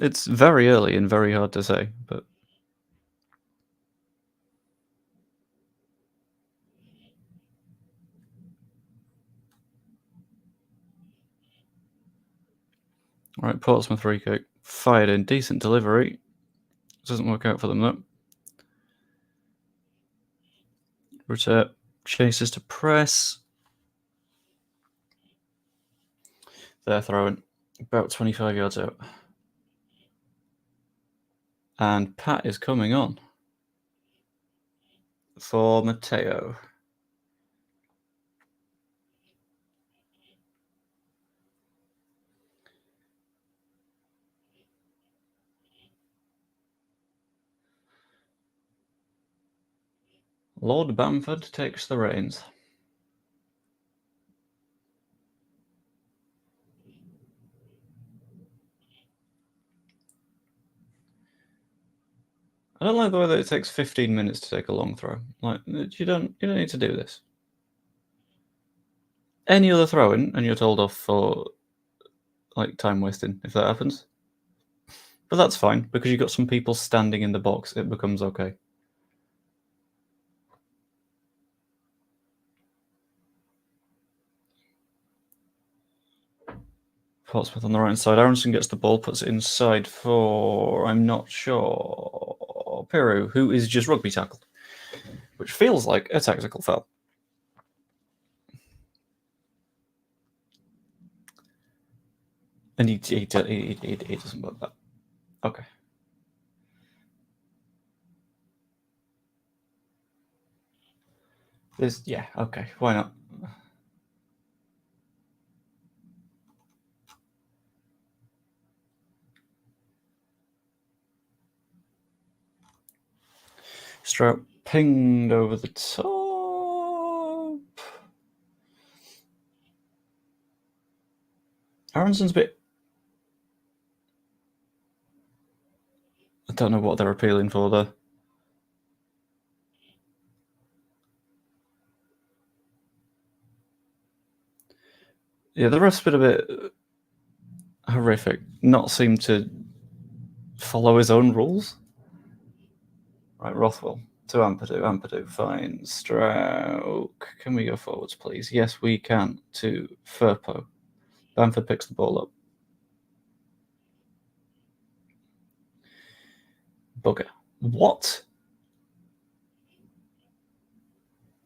It's very early and very hard to say, but all right. Portsmouth free kick fired in, decent delivery. Doesn't work out for them though. Rutter chases to press. They're throwing about 25 yards out. And Pat is coming on for Mateo. Lord Bamford takes the reins. I don't like the way that it takes 15 minutes to take a long throw. Like you don't need to do this. Any other throw in, and you're told off for like time wasting if that happens. But that's fine because you've got some people standing in the box. It becomes okay. Portsmouth on the right side. Aronson gets the ball, puts it inside for I'm not sure Peru, who is just rugby tackled, which feels like a tactical foul. And he doesn't work that. Okay, Yeah, okay, why not? Stroke pinged over the top. Aronson's a bit... I don't know what they're appealing for there. Yeah, the ref's been a bit horrific. Not seem to follow his own rules. Right, Rothwell to Ampadu, fine. Stroke. Can we go forwards, please? Yes, we can. To Firpo. Bamford picks the ball up. Bugger. What?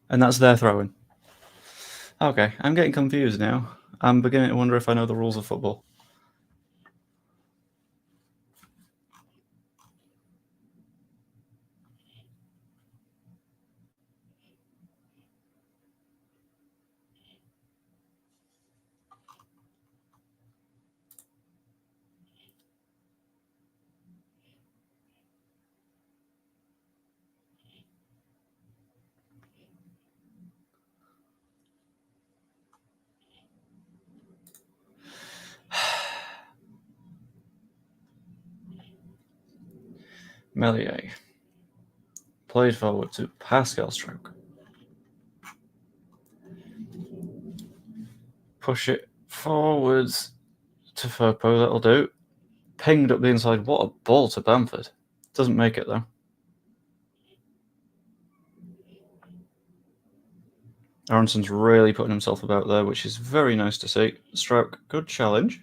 And that's their throwing. Okay, I'm getting confused now. I'm beginning to wonder if I know the rules of football. Melier. Played forward to Pascal Stroke. Push it forwards to Firpo, that'll do. Pinged up the inside. What a ball to Bamford. Doesn't make it, though. Aronson's really putting himself about there, which is very nice to see. Stroke, good challenge.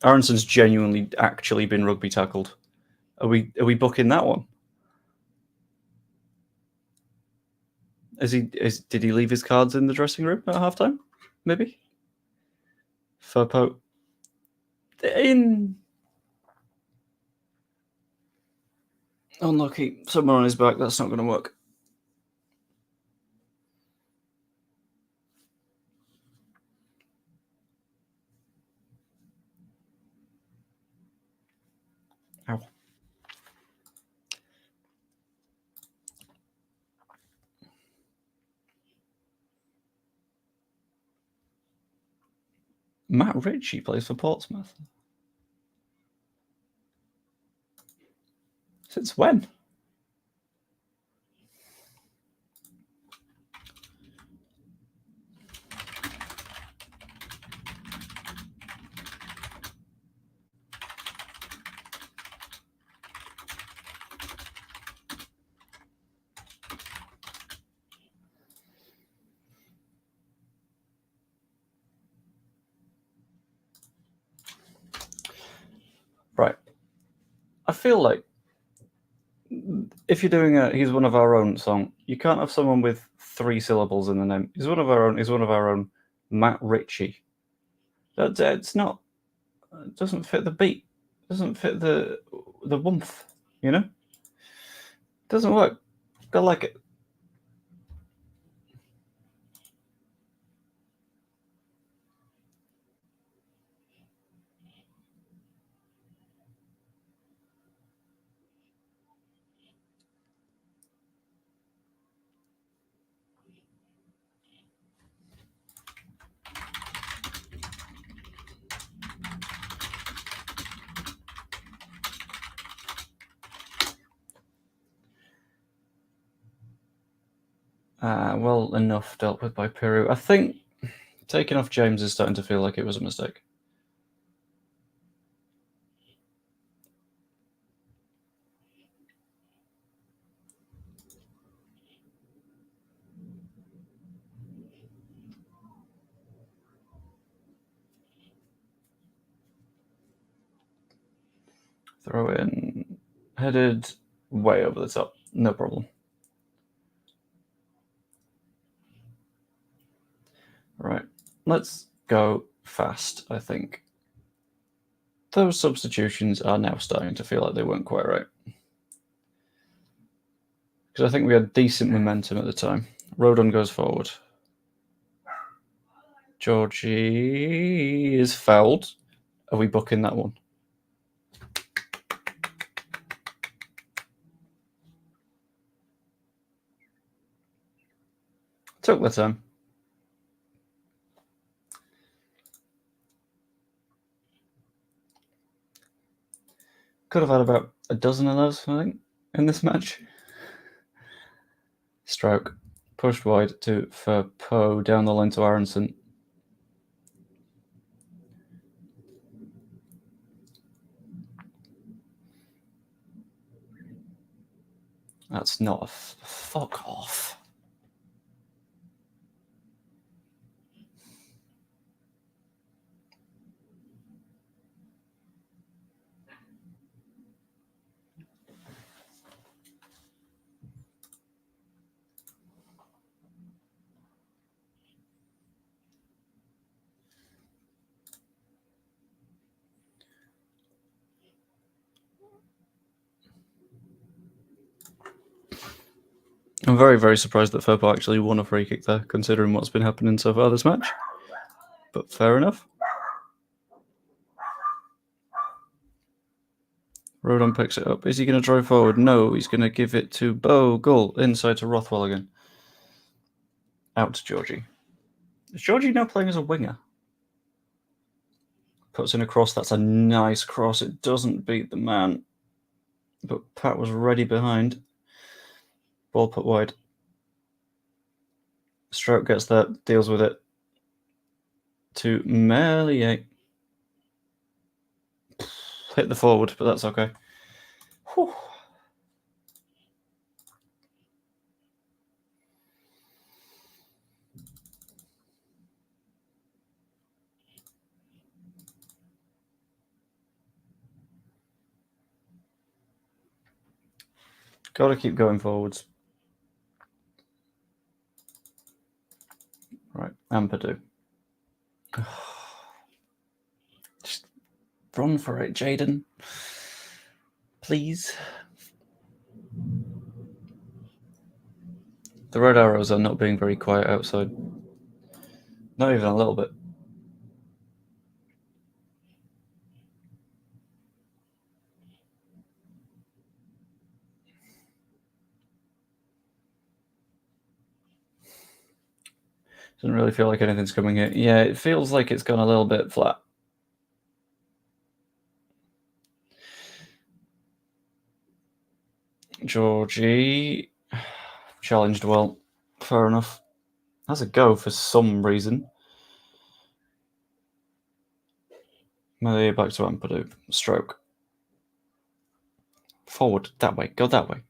Aronson's genuinely actually been rugby tackled. Are we booking that one? Did he leave his cards in the dressing room at halftime? Maybe. Firpo. In. Unlucky. Someone on his back. That's not going to work. Ow. Matt Ritchie plays for Portsmouth. Since when? Right. I feel like if you're doing a "He's one of our own" song, you can't have someone with 3 syllables in the name. He's one of our own. He's one of our own. Matt Ritchie. It's not. It doesn't fit the beat. It doesn't fit the woomph. You know. It doesn't work. I like it. Well enough dealt with by Peru. I think taking off James is starting to feel like it was a mistake. Throw in, headed way over the top. No problem. Right, let's go fast, I think. Those substitutions are now starting to feel like they weren't quite right. because I think we had decent momentum at the time. Rodon goes forward. Georgie is fouled. Are we booking that one? Took the time. Could have had about a dozen of those, I think, in this match. Stroke. Pushed wide to Farke, down the line to Aronson. That's not a fuck off. I'm very, very surprised that Farke actually won a free kick there, considering what's been happening so far this match. But fair enough. Rodon picks it up. Is he going to drive forward? No, he's going to give it to Bogle. Inside to Rothwell again. Out to Georgie. Is Georgie now playing as a winger? Puts in a cross. That's a nice cross. It doesn't beat the man. But Pat was ready behind. Ball put wide. Stroke gets that, deals with it. To Merlier. Hit the forward, but that's okay. Whew. Got to keep going forwards. Right, Ampadu. Just run for it, Jaden. Please. The red arrows are not being very quiet outside. Not even a little bit. Doesn't really feel like anything's coming here. Yeah, it feels like it's gone a little bit flat. Georgie challenged well. Fair enough. Has a go for some reason. Maybe back to Ampadu. Stroke. Forward. That way. Go that way.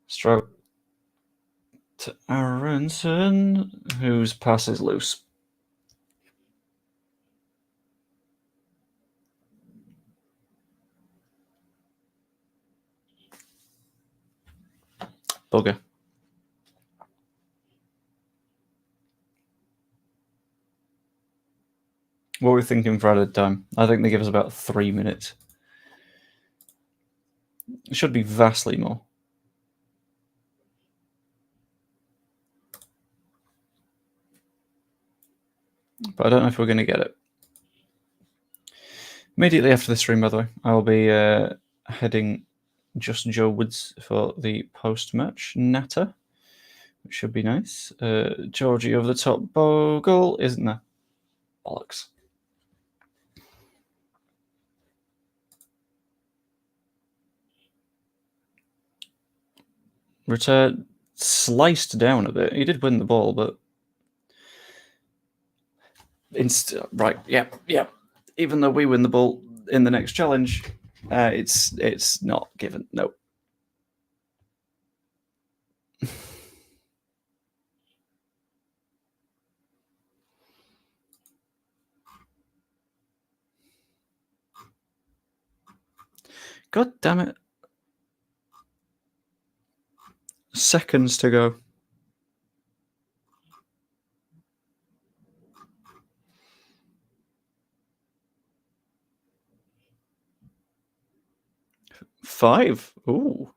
Stroke to Aronson, whose pass is loose. Bugger. What are we thinking for added time? I think they give us about 3 minutes. It should be vastly more. But I don't know if we're going to get it. Immediately after the stream, by the way, I'll be heading just Joe Woods for the post-match natter, which should be nice. Georgie over the top. Bogle, isn't there? Bollocks. Return sliced down a bit. He did win the ball, but right, yeah. Even though we win the ball in the next challenge, it's not given. No. God damn it. Seconds to go. Five. Ooh.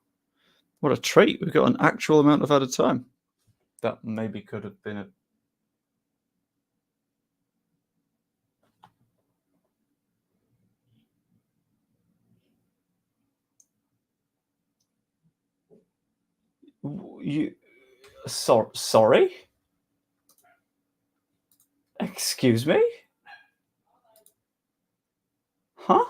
What a treat. We've got an actual amount of added time. That maybe could have been a... Sorry? Excuse me? Huh?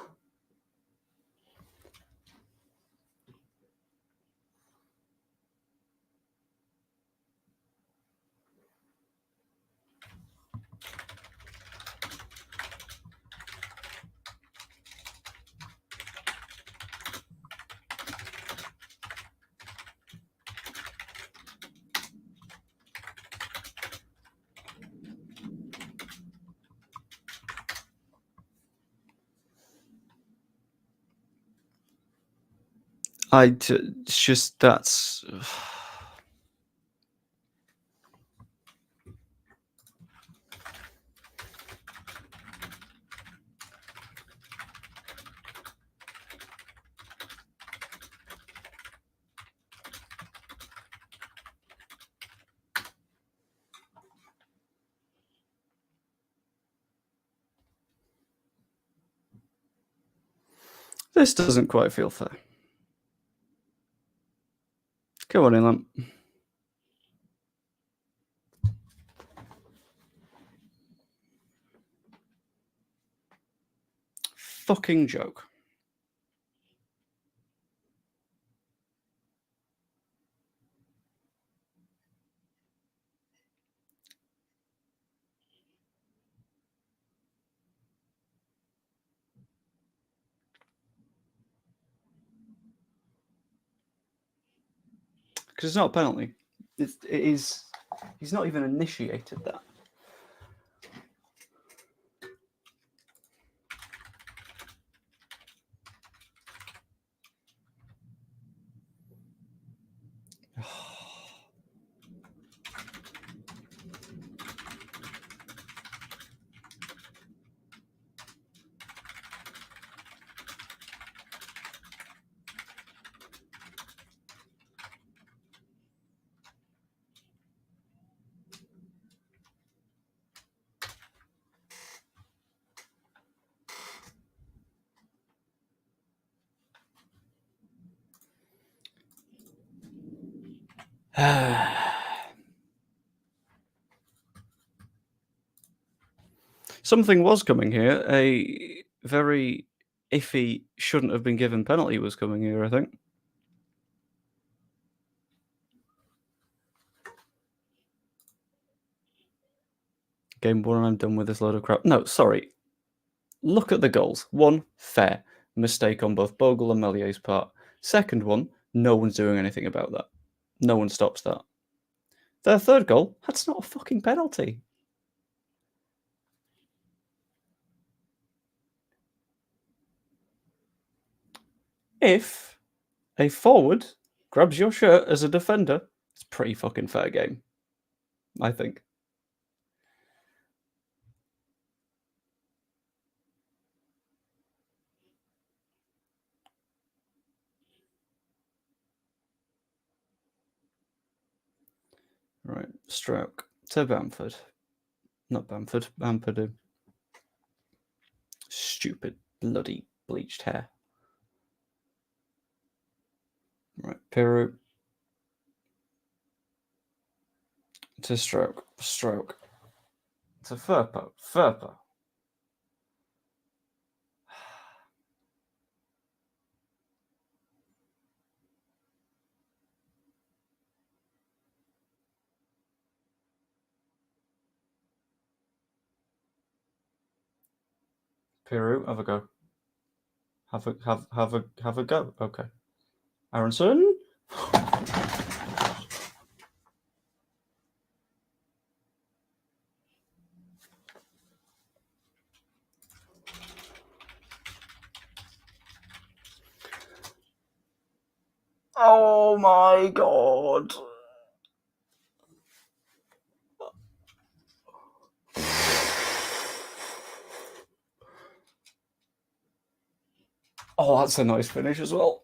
It's just that's... This doesn't quite feel fair. Come on, Elam. Fucking joke. Because it's not a penalty. It is. He's not even initiated that. Something was coming here. A very iffy, shouldn't have been given penalty was coming here, I think. Game 1 and I'm done with this load of crap. No, sorry. Look at the goals. One, fair. Mistake on both Bogle and Mellier's part. Second one, no one's doing anything about that. No one stops that. Their third goal, that's not a fucking penalty. If a forward grabs your shirt as a defender, it's a pretty fucking fair game, I think. Right, stroke to Bamford. Not Bamford, Ampadu. Stupid, bloody, bleached hair. Right, Peru. To stroke. To Furpo. Peru, have a go. Have a go. Okay. Aronson. Oh my god. Oh, that's a nice finish as well.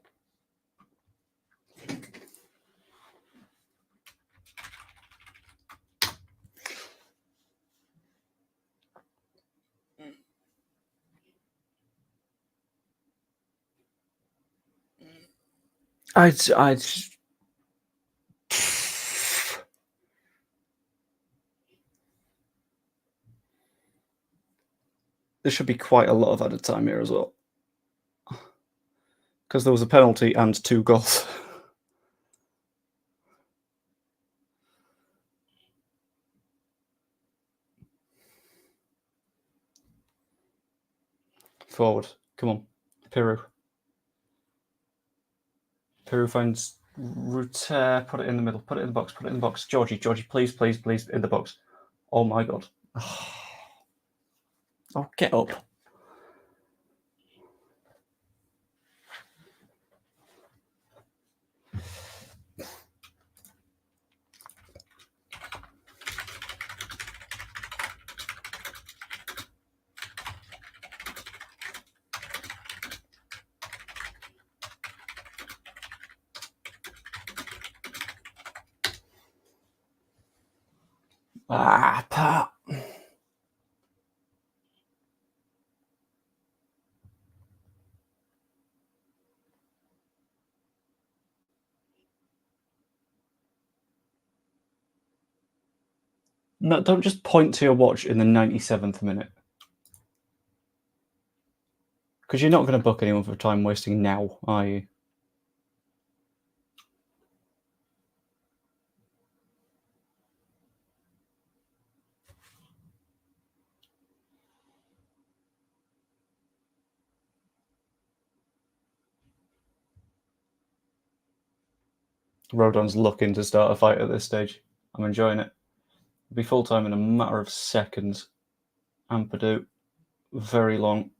I'd there should be quite a lot of added time here as well, because there was a penalty and 2 goals. Forward, come on, Peru. Peru finds Ruter, put it in the middle, put it in the box, put it in the box. Georgie, please, in the box. Oh my god. Oh, get up. Pat. No, don't just point to your watch in the 97th minute. Because you're not going to book anyone for time wasting now, are you? Rodon's looking to start a fight at this stage. I'm enjoying it. It'll be full time in a matter of seconds. Ampadu, very long.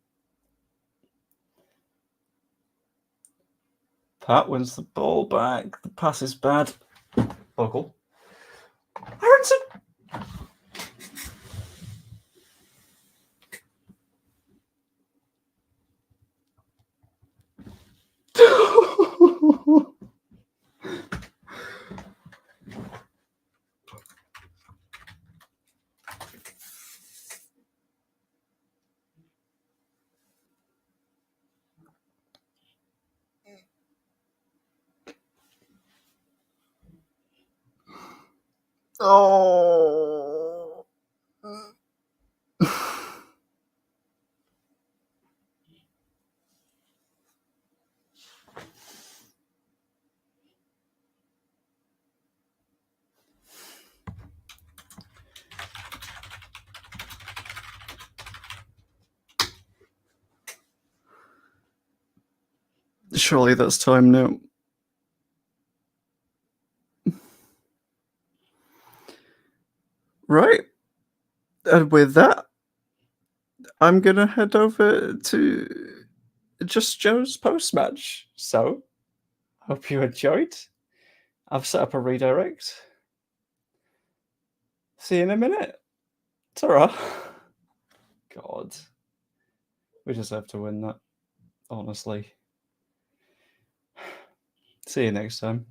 Pat wins the ball back. The pass is bad. Buckle. Aronson! Oh. Surely that's time now. Right. And with that, I'm going to head over to Just Joe's post-match. So, hope you enjoyed. I've set up a redirect. See you in a minute. Ta-ra. God. We deserve to win that, honestly. See you next time.